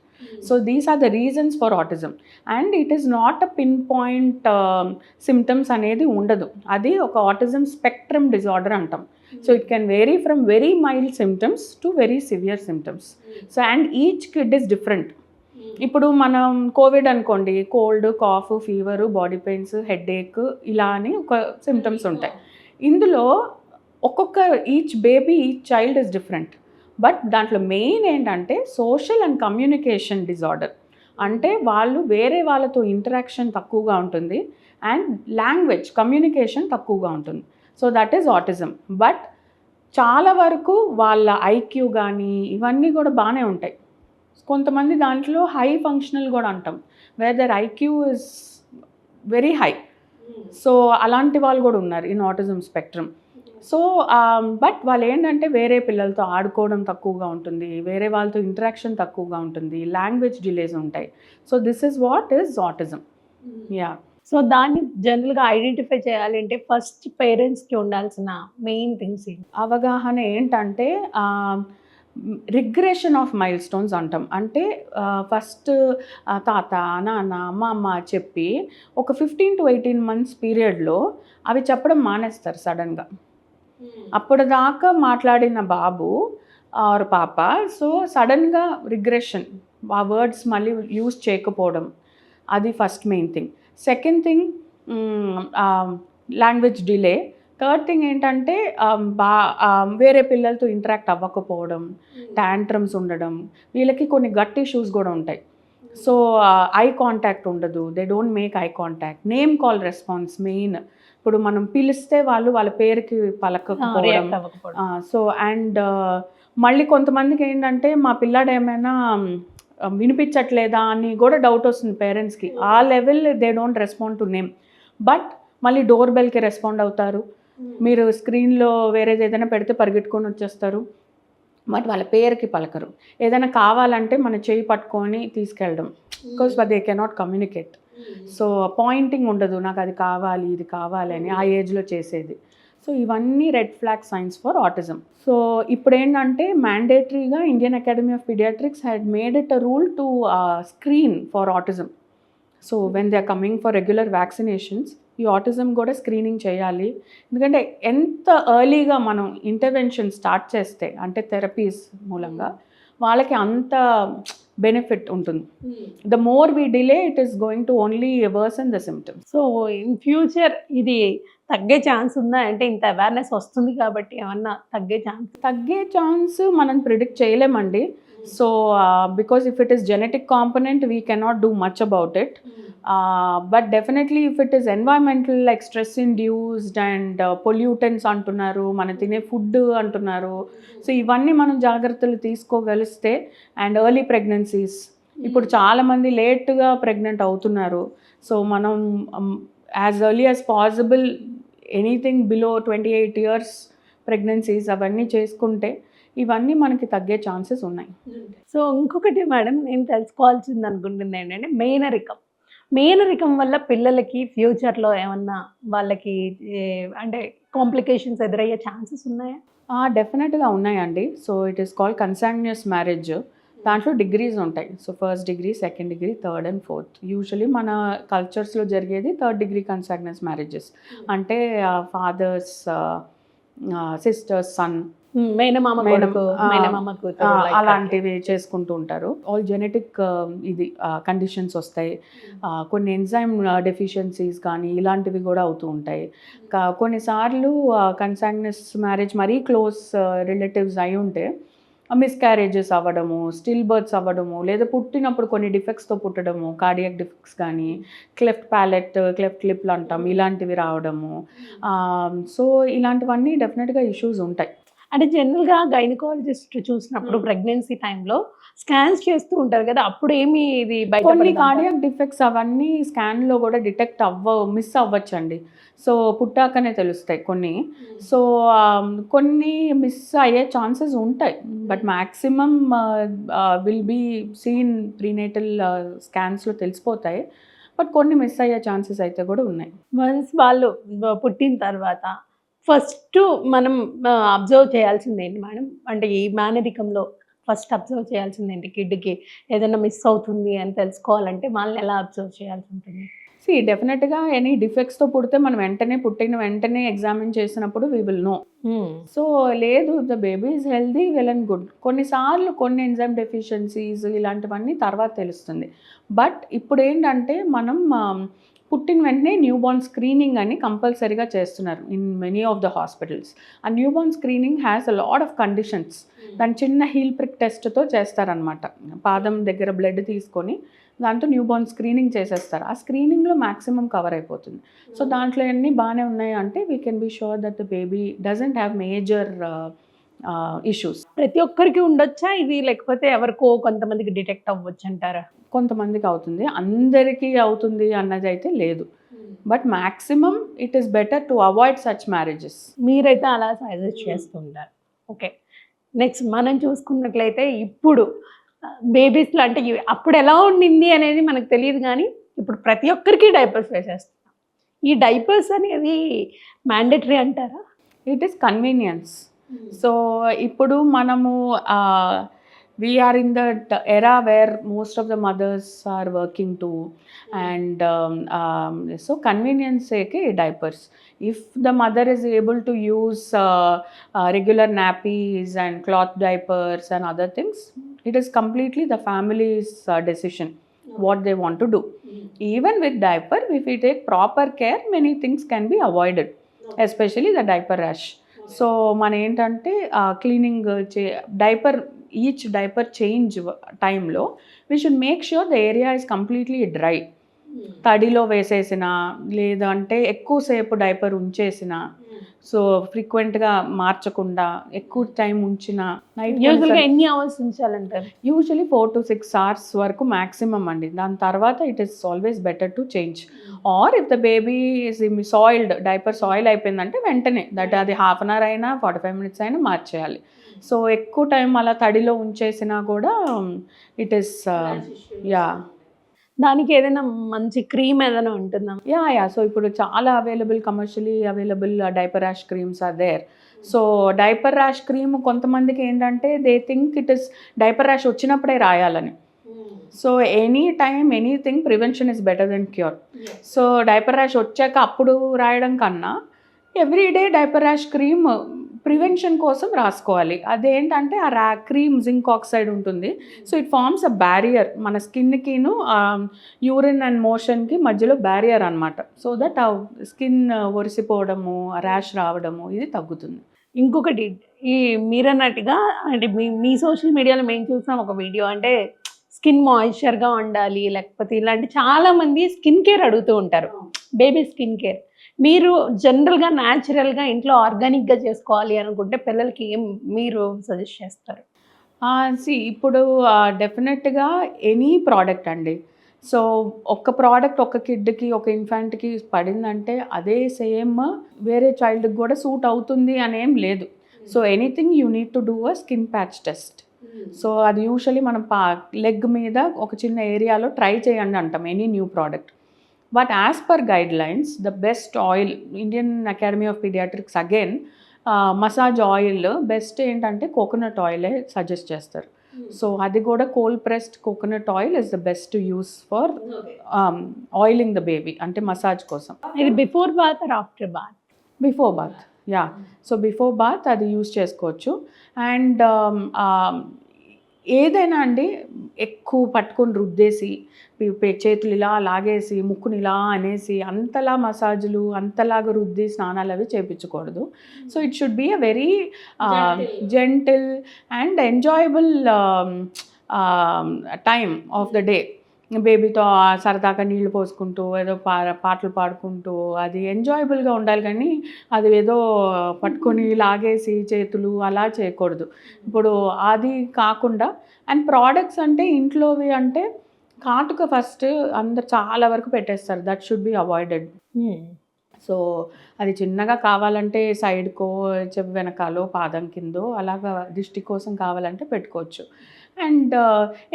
So these are the reasons for autism, and it is not a pinpoint symptoms అనేది ఉండదు. అది ఒక autism spectrum disorder అంటాం. So it can vary from very mild symptoms to very severe symptoms. So and each kid is different. ఇప్పుడు మనం కోవిడ్ అనుకోండి, cold, cough, fever, body pains, headache ఇలా అని ఒక సిమ్టమ్స్ ఉంటాయి. ఇందులో ఒక్కొక్క each baby, each child is different. But దాంట్లో మెయిన్ ఏంటంటే సోషల్ అండ్ కమ్యూనికేషన్ డిజార్డర్. అంటే వాళ్ళు వేరే వాళ్ళతో ఇంటరాక్షన్ తక్కువగా ఉంటుంది అండ్ లాంగ్వేజ్ కమ్యూనికేషన్ తక్కువగా ఉంటుంది. So that is autism. But చాలా వరకు వాళ్ళ ఐక్యూ కానీ ఇవన్నీ కూడా బాగానే ఉంటాయి. కొంతమంది దాంట్లో హై ఫంక్షనల్ కూడా అంటాం, where their IQ is very high. So అలాంటి వాళ్ళు కూడా ఉన్నారు in autism spectrum. So but వాళ్ళు ఏంటంటే వేరే పిల్లలతో ఆడుకోవడం తక్కువగా ఉంటుంది, వేరే వాళ్ళతో ఇంటరాక్షన్ తక్కువగా ఉంటుంది, లాంగ్వేజ్ డిలేస్ ఉంటాయి. So this is what is autism. Yeah. So దాన్ని జనరల్గా ఐడెంటిఫై చేయాలంటే ఫస్ట్ పేరెంట్స్కి ఉండాల్సిన మెయిన్ థింగ్స్ ఏంటి? అవగాహన ఏంటంటే రిగ్రెషన్ ఆఫ్ మైల్ స్టోన్స్ అంటాం. అంటే ఫస్ట్ తాత, నాన్న, అమ్మ చెప్పి ఒక 15 to 18 months పీరియడ్లో అవి చెప్పడం మానేస్తారు సడన్గా. అప్పటిదాకా మాట్లాడిన బాబు ఆర్ పాప సో సడన్గా రిగ్రెషన్, ఆ వర్డ్స్ మళ్ళీ యూజ్ చేయకపోవడం, అది first main thing. Second thing language delay. Third thing ఏంటంటే వేరే పిల్లలతో ఇంటరాక్ట్ అవ్వకపోవడం, టాంట్రమ్స్ ఉండడం, వీళ్ళకి కొన్ని గట్ ఇష్యూస్ కూడా ఉంటాయి. సో ఐ కాంటాక్ట్ ఉండదు, they don't make eye contact. Name call response main. ఇప్పుడు మనం పిలిస్తే వాళ్ళు వాళ్ళ పేరుకి పలకపోవడం. సో అండ్ మళ్ళీ కొంతమందికి ఏంటంటే మా పిల్లాడు ఏమైనా వినిపించట్లేదా అని కూడా డౌట్ వస్తుంది పేరెంట్స్కి. ఆ level they don't respond to name. But మళ్ళీ డోర్ బెల్కి రెస్పాండ్ అవుతారు. మీరు స్క్రీన్లో వేరేది ఏదైనా పెడితే పరిగెట్టుకొని వచ్చేస్తారు, బట్ వాళ్ళ పేరుకి పలకరు. ఏదైనా కావాలంటే మన చేయి పట్టుకొని తీసుకెళ్ళడం, because they cannot communicate. So pointing ఉండదు, నాకు అది కావాలి ఇది కావాలి అని ఆ ఏజ్లో చేసేది. సో ఇవన్నీ red flag signs for autism. So ఇప్పుడు ఏంటంటే మ్యాండేటరీగా Indian academy of paediatrics had made it a rule to screen for autism. So when they are coming for regular vaccinations ఈ ఆటిజం కూడా స్క్రీనింగ్ చేయాలి. ఎందుకంటే ఎంత ఎర్లీగా మనం ఇంటర్వెన్షన్ స్టార్ట్ చేస్తే అంటే థెరపీస్ మూలంగా వాళ్ళకి అంత బెనిఫిట్ ఉంటుంది. The more we delay it is going to only worsen the symptoms. So in future ఇది తగ్గే ఛాన్స్ ఉందా? అంటే ఇంత అవేర్నెస్ వస్తుంది కాబట్టి ఏమన్నా తగ్గే ఛాన్స్ మనం ప్రిడిక్ట్ చేయలేమండి. So because if it is genetic component we cannot do much about it. But definitely if it is environmental like stress induced and pollutants అంటున్నారు, మనం తినే ఫుడ్ అంటున్నారు. సో ఇవన్నీ మనం జాగ్రత్తలు తీసుకోగలిస్తే అండ్ ఎర్లీ ప్రెగ్నెన్సీస్, ఇప్పుడు చాలామంది లేట్గా ప్రెగ్నెంట్ అవుతున్నారు. సో మనం as early as possible anything below 28 years pregnancies అవన్నీ చేసుకుంటే ఇవన్నీ మనకి తగ్గే ఛాన్సెస్ ఉన్నాయి. సో ఇంకొకటి మేడం నేను తెలుసుకోవాల్సింది అనుకుంటుంది ఏంటంటే మేనరికం వల్ల పిల్లలకి ఫ్యూచర్లో ఏమన్నా వాళ్ళకి అంటే కాంప్లికేషన్స్ ఎదురయ్యే ఛాన్సెస్ ఉన్నాయా? డెఫినెట్గా ఉన్నాయండి. So it is called consanguineous marriage. దాంట్లో డిగ్రీస్ ఉంటాయి. So 1st degree, 2nd degree, 3rd and 4th. Usually మన కల్చర్స్లో జరిగేది 3rd degree కన్సాంగ్నియస్ మ్యారేజెస్. అంటే ఫాదర్స్ సిస్టర్స్ సన్, అలాంటివి చేసుకుంటూ ఉంటారు. ఆల్ జెనెటిక్ ఇది కండిషన్స్ వస్తాయి. కొన్ని ఎంజైమ్ డెఫిషియన్సీస్ కానీ ఇలాంటివి కూడా అవుతూ ఉంటాయి. కొన్నిసార్లు కన్సాంగ్నియస్ మ్యారేజ్ మరీ క్లోజ్ రిలేటివ్స్ అయి ఉంటే మిస్క్యారేజెస్ అవ్వడము, స్టిల్ బర్త్స్ అవ్వడము, లేదా పుట్టినప్పుడు కొన్ని డిఫెక్ట్స్తో పుట్టడము, కార్డియాక్ డిఫెక్ట్స్ కానీ, క్లెఫ్ట్ ప్యాలెట్, క్లెఫ్ట్ లిప్లు అంటాం, ఇలాంటివి రావడము. సో ఇలాంటివన్నీ డెఫినెట్గా ఇష్యూస్ ఉంటాయి. అంటే జనరల్గా గైనకాలజిస్ట్ చూసినప్పుడు ప్రెగ్నెన్సీ టైంలో స్కాన్స్ చేస్తూ ఉంటారు కదా, అప్పుడు ఏమి ఇది కొన్ని కార్డియాక్ డిఫెక్ట్స్ అవన్నీ స్కాన్లో కూడా డిటెక్ట్ మిస్ అవ్వచ్చండి. సో పుట్టాకనే తెలుస్తాయి కొన్ని. సో కొన్ని మిస్ అయ్యే ఛాన్సెస్ ఉంటాయి. But maximum will be seen prenatal స్కాన్స్లో తెలిసిపోతాయి. బట్ కొన్ని మిస్ అయ్యే ఛాన్సెస్ అయితే కూడా ఉన్నాయి. వన్స్ వాళ్ళు పుట్టిన తర్వాత ఫస్ట్ మనం అబ్జర్వ్ చేయాల్సింది ఏంటి మేడం? అంటే ఈ మేనరికంలో ఫస్ట్ అబ్జర్వ్ చేయాల్సింది ఏంటి? కిడ్కి ఏదైనా మిస్ అవుతుంది అని తెలుసుకోవాలంటే వాళ్ళని ఎలా అబ్జర్వ్ చేయాల్సి ఉంటుంది? డెఫినెట్గా ఎనీ డిఫెక్ట్స్తో పుడితే మనం పుట్టిన వెంటనే ఎగ్జామిన్ చేసినప్పుడు వీ విల్ నో. సో లేదు, the baby is healthy, well and good. కొన్నిసార్లు కొన్ని ఎంజైమ్ డెఫిషియన్సీస్ ఇలాంటివన్నీ తర్వాత తెలుస్తుంది. బట్ ఇప్పుడు ఏంటంటే మనం పుట్టిన వెంటనే న్యూబార్న్ స్క్రీనింగ్ అని కంపల్సరీగా చేస్తున్నారు in many of the hospitals. ఆ newborn screening has a lot of conditions. దాని చిన్న హీల్ ప్రిక్ టెస్ట్తో చేస్తారనమాట. పాదం దగ్గర బ్లడ్ తీసుకొని దాంతో న్యూబార్న్ స్క్రీనింగ్ చేసేస్తారు. ఆ స్క్రీనింగ్లో మ్యాక్సిమం కవర్ అయిపోతుంది. సో దాంట్లో అన్నీ బాగానే ఉన్నాయి అంటే we can be sure that the baby doesn't have major issues. ప్రతి ఒక్కరికి ఉండొచ్చా ఇది, లేకపోతే ఎవరికో కొంతమందికి డిటెక్ట్ అవ్వచ్చు అంటారా? కొంతమందికి అవుతుంది, అందరికీ అవుతుంది అన్నది అయితే లేదు. But maximum it is better to avoid such marriages. మీరైతే అలా సజెస్ట్ చేస్తుంటారు. ఓకే, నెక్స్ట్ మనం చూసుకున్నట్లయితే ఇప్పుడు బేబీస్లో అంటే అప్పుడు ఎలా ఉండింది అనేది మనకు తెలియదు, కానీ ఇప్పుడు ప్రతి ఒక్కరికి డైపర్స్ వేసేస్తున్నాం. ఈ డైపర్స్ అనేది మ్యాండేటరీ అంటారా? It is convenience. సో ఇప్పుడు మనము we are in that era where most of the mothers are working too, and so convenience sake diapers. If the mother is able to use regular nappies and cloth diapers and other things, it is completely the family's decision what they want to do. Even with diaper, if we take proper care, many things can be avoided, especially the diaper rash. So మన ఏంటంటే cleaning diaper each diaper change టైంలో we should make sure the area is completely dry. తడిలో వేసేసిన లేదంటే ఎక్కువసేపు డైపర్ ఉంచేసిన, సో ఫ్రీక్వెంట్గా మార్చకుండా ఎక్కువ టైం ఉంచిన, యూజువల్గా ఎన్ని అవర్స్ ఉంచాలంటారు? యూజువలీ 4 to 6 hours వరకు మ్యాక్సిమం అండి. దాని తర్వాత it is always better to change. Or if the baby is soiled, diaper soil అయిపోయిందంటే వెంటనే దట్ అది 1/2 hour అయినా 45 minutes అయినా మార్చేయాలి. సో ఎక్కువ టైం అలా తడిలో ఉంచేసినా కూడా ఇట్ ఈస్ దానికి ఏదైనా మంచి క్రీమ్ ఏదైనా ఉంటుందా? యా సో ఇప్పుడు చాలా commercially available diaper rash creams are there. So diaper rash cream కొంతమందికి ఏంటంటే they think it is diaper rash వచ్చినప్పుడే రాయాలని. So any time anything prevention is better than cure. So diaper rash వచ్చాక అప్పుడు రాయడం కన్నా everyday diaper rash cream prevention కోసం రాసుకోవాలి. అదేంటంటే ఆ క్రీమ్ జింక్ ఆక్సైడ్ ఉంటుంది. So it forms a barrier మన స్కిన్కిను యూరిన్ అండ్ మోషన్కి మధ్యలో బ్యారియర్ అనమాట. సో దట్ ఆ స్కిన్ ఒరిసిపోవడము, ర్యాష్ రావడము ఇది తగ్గుతుంది. ఇంకొకటి, ఈ మీరన్నట్టుగా అంటే మీ సోషల్ మీడియాలో మేము చూసాం ఒక వీడియో, అంటే స్కిన్ మాయిశ్చర్గా ఉండాలి, లేకపోతే ఇలాంటి చాలామంది స్కిన్ కేర్ అడుగుతూ ఉంటారు, బేబీ స్కిన్ కేర్. మీరు జనరల్గా న్యాచురల్గా ఇంట్లో ఆర్గానిక్గా చేసుకోవాలి అనుకుంటే పిల్లలకి ఏం మీరు సజెస్ట్ చేస్తారు? ఇప్పుడు డెఫినెట్గా ఎనీ ప్రోడక్ట్ అండి. సో ఒక ప్రోడక్ట్ ఒక కిడ్కి ఒక ఇన్ఫాంట్కి పడిందంటే అదే సేమ్ వేరే చైల్డ్కి కూడా సూట్ అవుతుంది అనేం లేదు. So anything you need to do a skin patch test. So అది యూజువలీ మనం లెగ్ మీద ఒక చిన్న ఏరియాలో ట్రై చేయండి అంటాం any new product. But as per guidelines the best oil, Indian academy of Pediatrics again massage oil best ఏంటంటే కోకోనట్ ఆయిలే సజెస్ట్ చేస్తారు. సో అది కూడా cold pressed coconut oil is the best to use for oiling the baby, అంటే మసాజ్ కోసం. ఇది before bath or after bath? Before bath, yeah. So before bath అది యూస్ చేసుకోవచ్చు. అండ్ ఏదైనా అండి ఎక్కువ పట్టుకొని రుద్దేసి చేతులు ఇలా లాగేసి ముక్కుని ఇలా అనేసి అంతలా మసాజులు అంతలాగా రుద్ది స్నానాలు అవి చేయించకూడదు. So it should be a very gentle and enjoyable time of the day. బేబీతో సరదాగా నీళ్లు పోసుకుంటూ ఏదో పాటలు పాడుకుంటూ అది ఎంజాయబుల్గా ఉండాలి, కానీ అది ఏదో పట్టుకొని లాగేసి చేతులు అలా చేయకూడదు. ఇప్పుడు అది కాకుండా అండ్ ప్రోడక్ట్స్ అంటే ఇంట్లోవి అంటే కాటుక ఫస్ట్ అందరు చాలా వరకు పెట్టేస్తారు, that should be avoided. So అది చిన్నగా కావాలంటే సైడ్కో చెవి వెనకాలో పాదం కిందో అలాగా దిష్టి కోసం కావాలంటే పెట్టుకోవచ్చు. అండ్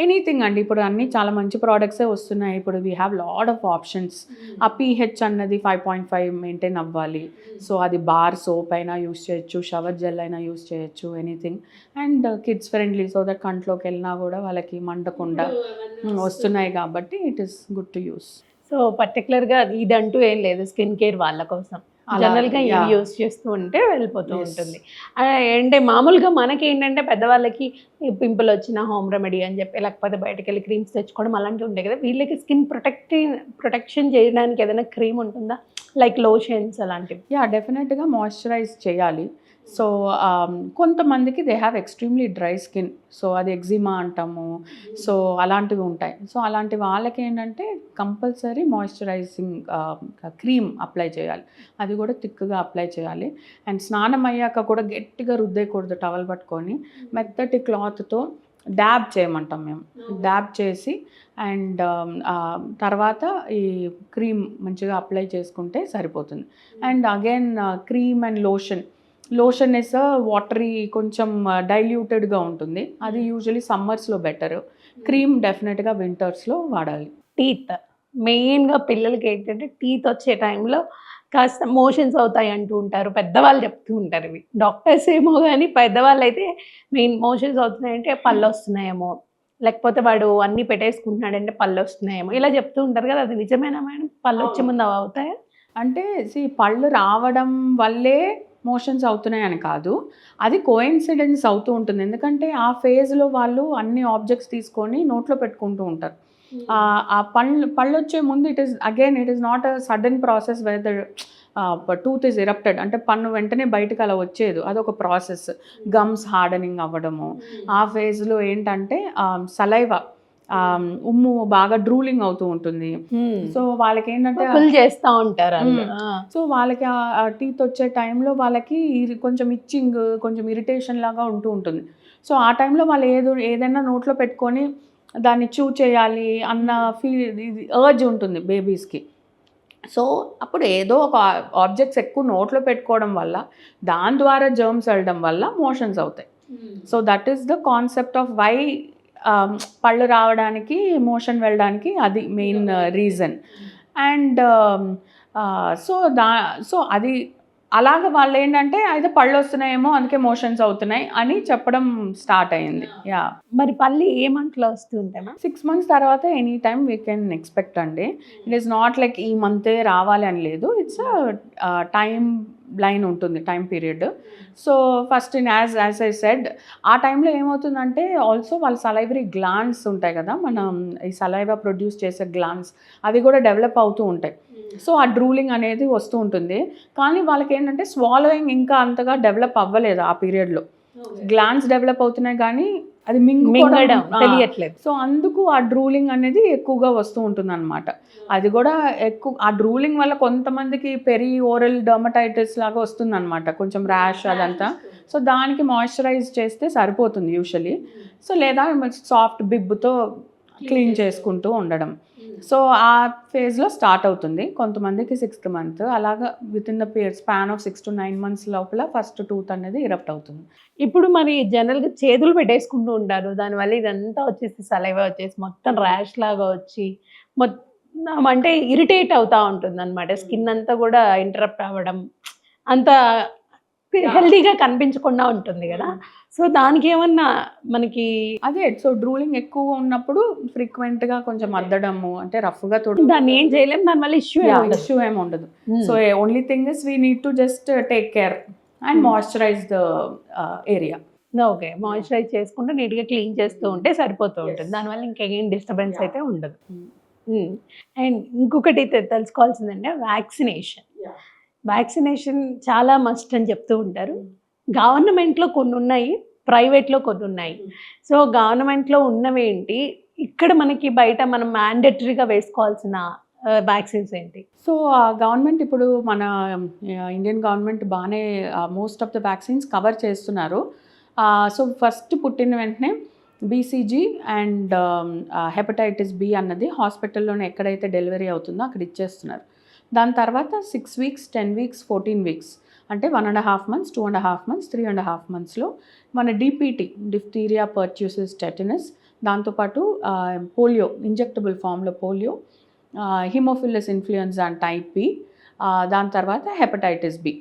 ఎనీథింగ్ అండి, ఇప్పుడు అన్నీ చాలా మంచి ప్రోడక్ట్సే వస్తున్నాయి. ఇప్పుడు we have lot of options. ఆ pH అన్నది 5.5 మెయింటైన్ అవ్వాలి. సో అది బార్ సోప్ అయినా యూస్ చేయొచ్చు, షవర్ జెల్ అయినా యూస్ చేయొచ్చు, anything. And kids friendly, so that కంట్లోకి వెళ్ళినా కూడా వాళ్ళకి మండకుండా వస్తున్నాయి కాబట్టి it is good to use. So పర్టికులర్గా ఇదంటూ ఏం లేదు స్కిన్ కేర్ వాళ్ళ కోసం, అలా, జనరల్గా ఇవి yeah. యూస్ చేస్తూ ఉంటే వెళ్ళిపోతూ Yes. ఉంటుంది. అంటే మామూలుగా మనకి ఏంటంటే పెద్దవాళ్ళకి పింపుల్ వచ్చిన హోమ్ రెమెడీ అని చెప్పి లేకపోతే బయటకు వెళ్ళి క్రీమ్స్ తెచ్చుకోవడం అలాంటివి ఉంటాయి కదా, వీళ్ళకి స్కిన్ ప్రొటెక్షన్ చేయడానికి ఏదైనా క్రీమ్ ఉంటుందా, లైక్ లోషన్స్ అలాంటివి? యా, డెఫినెట్గా మాయిశ్చరైజ్ చేయాలి. సో కొంతమందికి they have extremely dry skin, so అది ఎగ్జిమా అంటాము, సో అలాంటివి ఉంటాయి. సో అలాంటి వాళ్ళకి ఏంటంటే కంపల్సరీ మాయిశ్చరైజింగ్ క్రీమ్ అప్లై చేయాలి, అది కూడా థిక్గా అప్లై చేయాలి. అండ్ స్నానం అయ్యాక కూడా గట్టిగా రుద్దేయకూడదు, టవల్ పట్టుకొని మెత్తటి క్లాత్తో డ్యాబ్ చేయమంటాం మేము, డ్యాబ్ చేసి అండ్ తర్వాత ఈ క్రీమ్ మంచిగా అప్లై చేసుకుంటే సరిపోతుంది. And again cream and lotion is watery, కొంచెం డైల్యూటెడ్గా ఉంటుంది, అది యూజువలీ సమ్మర్స్లో బెటర్. క్రీమ్ డెఫినెట్గా వింటర్స్లో వాడాలి. టీత్ మెయిన్గా పిల్లలకి ఏంటంటే టీత్ వచ్చే టైంలో కాస్త మోషన్స్ అవుతాయి అంటూ ఉంటారు, పెద్దవాళ్ళు చెప్తూ ఉంటారు. ఇవి డాక్టర్స్ ఏమో కానీ పెద్దవాళ్ళు అయితే మెయిన్ మోషన్స్ అవుతున్నాయంటే పళ్ళు వస్తున్నాయేమో, లేకపోతే వాడు అన్నీ పెట్టేసుకుంటున్నాడంటే పళ్ళు వస్తున్నాయేమో, ఇలా చెప్తూ ఉంటారు కదా, అది నిజమేనా మేడం? పళ్ళు వచ్చే ముందు అవి అవుతాయా? అంటే పళ్ళు రావడం వల్లే మోషన్స్ అవుతున్నాయని కాదు, అది కోఇన్సిడెన్స్ అవుతూ ఉంటుంది. ఎందుకంటే ఆ ఫేజ్లో వాళ్ళు అన్ని ఆబ్జెక్ట్స్ తీసుకొని నోట్లో పెట్టుకుంటూ ఉంటారు. ఆ పళ్ళు వచ్చే ముందు it is not a sudden process where the tooth is erupted, అంటే పన్ను వెంటనే బయటకు అలా వచ్చేది, అదొక ప్రాసెస్. గమ్స్ హార్డనింగ్ అవ్వడము, ఆ ఫేజ్లో ఏంటంటే సలైవా, ఉమ్ము బాగా డ్రూలింగ్ అవుతూ ఉంటుంది. సో వాళ్ళకి ఏంటంటే చేస్తూ ఉంటారు. సో వాళ్ళకి ఆ టీత్ వచ్చే టైంలో వాళ్ళకి కొంచెం ఇచ్చింగ్, కొంచెం ఇరిటేషన్ లాగా ఉంటూ ఉంటుంది. సో ఆ టైంలో వాళ్ళు ఏదైనా నోట్లో పెట్టుకొని దాన్ని చూ చేయాలి అన్న అర్జ్ ఉంటుంది బేబీస్కి. సో అప్పుడు ఏదో ఒక ఆబ్జెక్ట్స్ ఎక్కువ నోట్లో పెట్టుకోవడం వల్ల దాని ద్వారా జర్మ్స్ వెళ్ళడం వల్ల మోషన్స్ అవుతాయి. So that is the concept of why పళ్ళు రావడానికి, మోషన్ వెళ్ళడానికి, అది మెయిన్ రీజన్. అండ్ సో అది అలాగ వాళ్ళు ఏంటంటే అయితే పళ్ళు వస్తున్నాయేమో అందుకే మోషన్స్ అవుతున్నాయి అని చెప్పడం స్టార్ట్ అయింది. యా, మరి పళ్ళు ఏ మంత్లో వస్తుంటాయా? 6 months తర్వాత any time we can expect అండి. ఇట్ ఈస్ నాట్ లైక్ ఈ మంతే రావాలి అని లేదు, ఇట్స్ టైం లైన్ ఉంటుంది, time period. So first as I said, ఆ టైంలో ఏమవుతుందంటే ఆల్సో వాళ్ళ సలైవరీ గ్లాండ్స్ ఉంటాయి కదా, మనం ఈ సలైవా ప్రొడ్యూస్ చేసే గ్లాండ్స్ అవి కూడా డెవలప్ అవుతూ ఉంటాయి. సో ఆ డ్రూలింగ్ అనేది వస్తూ ఉంటుంది, కానీ వాళ్ళకి ఏంటంటే స్వాలోయింగ్ ఇంకా అంతగా డెవలప్ అవ్వలేదు ఆ పీరియడ్లో. గ్లాండ్స్ డెవలప్ అవుతున్నాయి కానీ అది మింగడం తెలియట్లేదు. సో అందుకు ఆ డ్రూలింగ్ అనేది ఎక్కువగా వస్తూ ఉంటుంది అనమాట. అది కూడా ఎక్కువ ఆ డ్రూలింగ్ వల్ల కొంతమందికి పెరి ఓరల్ డర్మటైటిస్ లాగా వస్తుంది అనమాట, కొంచెం ర్యాష్ అదంతా. సో దానికి మాయిశ్చరైజ్ చేస్తే సరిపోతుంది యూజువలీ. సో లేదా సాఫ్ట్ బిబ్తో క్లీన్ చేసుకుంటూ ఉండడం. సో ఆ ఫేజ్లో స్టార్ట్ అవుతుంది. కొంతమందికి 6th month, అలాగా with in the span of 6 to 9 months లోపల ఫస్ట్ టూత్ అనేది ఇరప్ట్ అవుతుంది. ఇప్పుడు మరి జనరల్గా చేతులు పెట్టేసుకుంటూ ఉంటారు, దానివల్ల ఇదంతా వచ్చేసి సలైవా వచ్చేసి మొత్తం ర్యాష్ లాగా వచ్చి మొత్తం అంటే ఇరిటేట్ అవుతూ ఉంటుంది అనమాట, స్కిన్ అంతా కూడా ఇంటరప్ట్ అవ్వడం, అంత హెల్దీగా కనిపించకుండా ఉంటుంది కదా. సో దానికి ఏమన్నా మనకి అదే, సో డ్రూలింగ్ ఎక్కువ ఉన్నప్పుడు ఫ్రీక్వెంట్గా కొంచెం అద్దడము, అంటే రఫ్గా దాన్ని ఏం చేయలేము, దానివల్ల ఇష్యూ ఏమి ఉండదు. So only thing is we need to just take care and moisturise the area. Okay, moisturise చేసుకుంటూ నీట్గా క్లీన్ చేస్తూ ఉంటే సరిపోతూ ఉంటుంది, దానివల్ల ఇంకేం డిస్టర్బెన్స్ అయితే ఉండదు. అండ్ ఇంకొకటి తెలుసుకోవాల్సిందంటే వ్యాక్సినేషన్ చాలా మస్ట్ అని చెప్తూ ఉంటారు. గవర్నమెంట్లో కొన్ని ఉన్నాయి, ప్రైవేట్లో కొన్ని ఉన్నాయి. సో గవర్నమెంట్లో ఉన్నవేంటి, ఇక్కడ మనకి బయట మనం మ్యాండేటరీగా వేసుకోవాల్సిన వ్యాక్సిన్స్ ఏంటి? సో గవర్నమెంట్ ఇప్పుడు మన ఇండియన్ గవర్నమెంట్ బాగానే most of the vaccines cover చేస్తున్నారు. సో ఫస్ట్ పుట్టిన వెంటనే బీసీజీ అండ్ హెపటైటిస్ బి అన్నది హాస్పిటల్లోనే ఎక్కడైతే డెలివరీ అవుతుందో అక్కడ ఇచ్చేస్తున్నారు. దాని తర్వాత 6 weeks, 10 weeks, 14 weeks, అంటే 1.5 months, 2.5 months, 3.5 monthsలో మన డిపిటీ, డిఫ్టీరియా, పర్ట్యూసిస్, టెటనస్, దాంతోపాటు పోలియో, ఇంజెక్టబుల్ ఫామ్లో polio, haemophilus influenza and type B, దాని తర్వాత హెపటైటిస్ బి,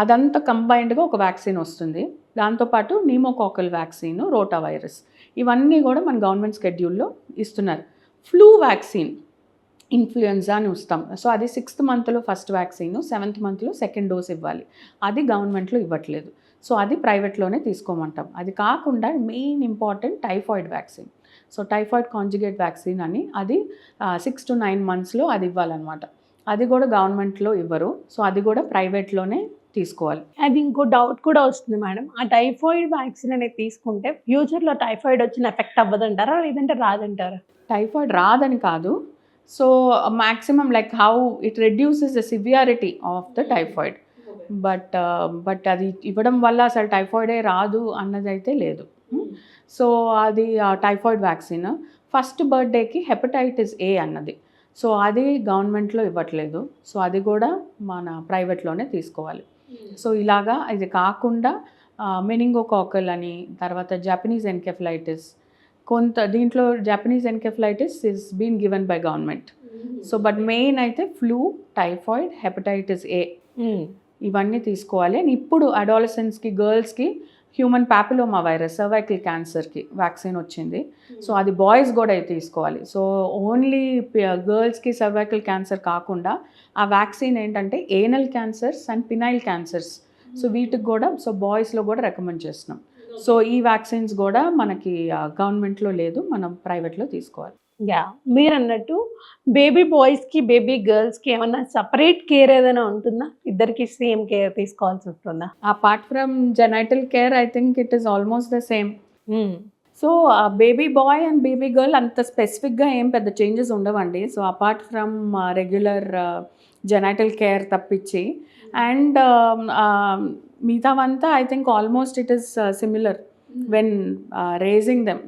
అదంతా కంబైన్డ్గా ఒక వ్యాక్సిన్ వస్తుంది. దాంతోపాటు న్యూమోకాకల్ వ్యాక్సిన్, రోటా వైరస్, ఇవన్నీ కూడా మన గవర్నమెంట్ స్కెడ్యూల్లో ఇస్తున్నారు. ఫ్లూ వ్యాక్సిన్ ఇన్ఫ్లుయెన్జా అని ఇస్తాం. సో అది 6th మంత్లో ఫస్ట్ వ్యాక్సిన్, 7th మంత్లో సెకండ్ డోస్ ఇవ్వాలి. అది గవర్నమెంట్లో ఇవ్వట్లేదు. సో అది ప్రైవేట్లోనే తీసుకోమంటాం. అది కాకుండా main important typhoid vaccine. So typhoid conjugate vaccine అని అది 6 to 9 మంత్స్లో అది ఇవ్వాలన్నమాట. అది కూడా గవర్నమెంట్లో ఇవ్వరు. సో అది కూడా ప్రైవేట్లోనే తీసుకోవాలి. అది ఇంకో డౌట్ కూడా వస్తుంది మేడం. ఆ టైఫాయిడ్ వ్యాక్సిన్ అనేది తీసుకుంటే ఫ్యూచర్లో టైఫాయిడ్ వచ్చిన ఎఫెక్ట్ అవ్వదంటారా, లేదంటే రాదంటారా? టైఫాయిడ్ రాదని కాదు. So maximum like how it reduces the severity of the typhoid. But అది ఇవ్వడం వల్ల అసలు టైఫాయిడే రాదు అన్నది అయితే లేదు. సో అది టైఫాయిడ్ వ్యాక్సిన్. ఫస్ట్ బర్త్డేకి హెపటైటిస్ ఏ అన్నది. సో అది గవర్నమెంట్లో ఇవ్వట్లేదు. సో అది కూడా మన ప్రైవేట్లోనే తీసుకోవాలి. సో ఇలాగా ఇది కాకుండా మెనింగోకాకల్ అని, తర్వాత జపనీస్ ఎన్కెఫలైటిస్, కొంత దీంట్లో Japanese encephalitis is been given by government. So but main అయితే ఫ్లూ, టైఫాయిడ్, హెపటైటిస్ ఏ ఇవన్నీ తీసుకోవాలి. అండ్ ఇప్పుడు అడాలసెంట్స్కి, గర్ల్స్కి హ్యూమన్ ప్యాపిలోమా వైరస్, సర్వైకల్ క్యాన్సర్కి వ్యాక్సిన్ వచ్చింది. సో అది బాయ్స్ కూడా తీసుకోవాలి. సో ఓన్లీ గర్ల్స్కి సర్వైకల్ క్యాన్సర్ కాకుండా ఆ వ్యాక్సిన్ ఏంటంటే anal cancers and penile cancers, so వీటికి కూడా సో బాయ్స్లో కూడా రికమెండ్ చేస్తున్నాం. సో ఈ వ్యాక్సిన్స్ కూడా మనకి గవర్నమెంట్లో లేదు, మనం ప్రైవేట్లో తీసుకోవాలి. యా, మీరు అన్నట్టు బేబీ బాయ్స్కి, బేబీ గర్ల్స్కి ఏమన్నా సపరేట్ కేర్ ఏదైనా ఉంటుందా? ఇద్దరికి సేమ్ కేర్ తీసుకోవాల్సి ఉంటుందా? Apart from genital care I think it is almost the same. So baby boy and baby girl అంత స్పెసిఫిక్గా ఏం పెద్ద చేంజెస్ ఉండవండి. So apart from regular genital care తప్పించి అండ్ మిగతావంతా I think almost it is similar when raising them.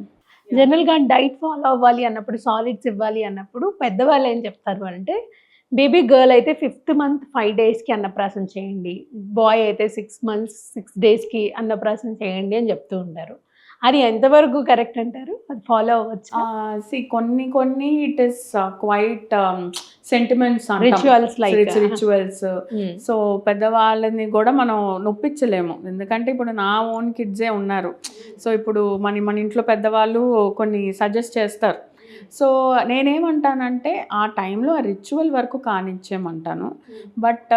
జనరల్గా డైట్ ఫాలో అవ్వాలి అన్నప్పుడు, సాలిడ్స్ ఇవ్వాలి అన్నప్పుడు పెద్దవాళ్ళు ఏం చెప్తారు అంటే, బేబీ గర్ల్ అయితే 5th మంత్ 5 డేస్కి అన్నప్రాసన చేయండి, బాయ్ అయితే 6 months 6 డేస్కి అన్నప్రాసన చేయండి అని చెప్తూ ఉంటారు. అది ఎంతవరకు కరెక్ట్ అంటారు? అది ఫాలో అవ్వచ్చు? కొన్ని it is quite sentiments, rituals like rituals. So పెద్దవాళ్ళని కూడా మనం నొప్పించలేము, ఎందుకంటే ఇప్పుడు నా ఓన్ కిడ్సే ఉన్నారు. సో ఇప్పుడు మన ఇంట్లో పెద్దవాళ్ళు కొన్ని సజెస్ట్ చేస్తారు. సో నేనేమంటానంటే ఆ టైంలో ఆ రిచువల్ వరకు కానిచ్చేయమంటాను. బట్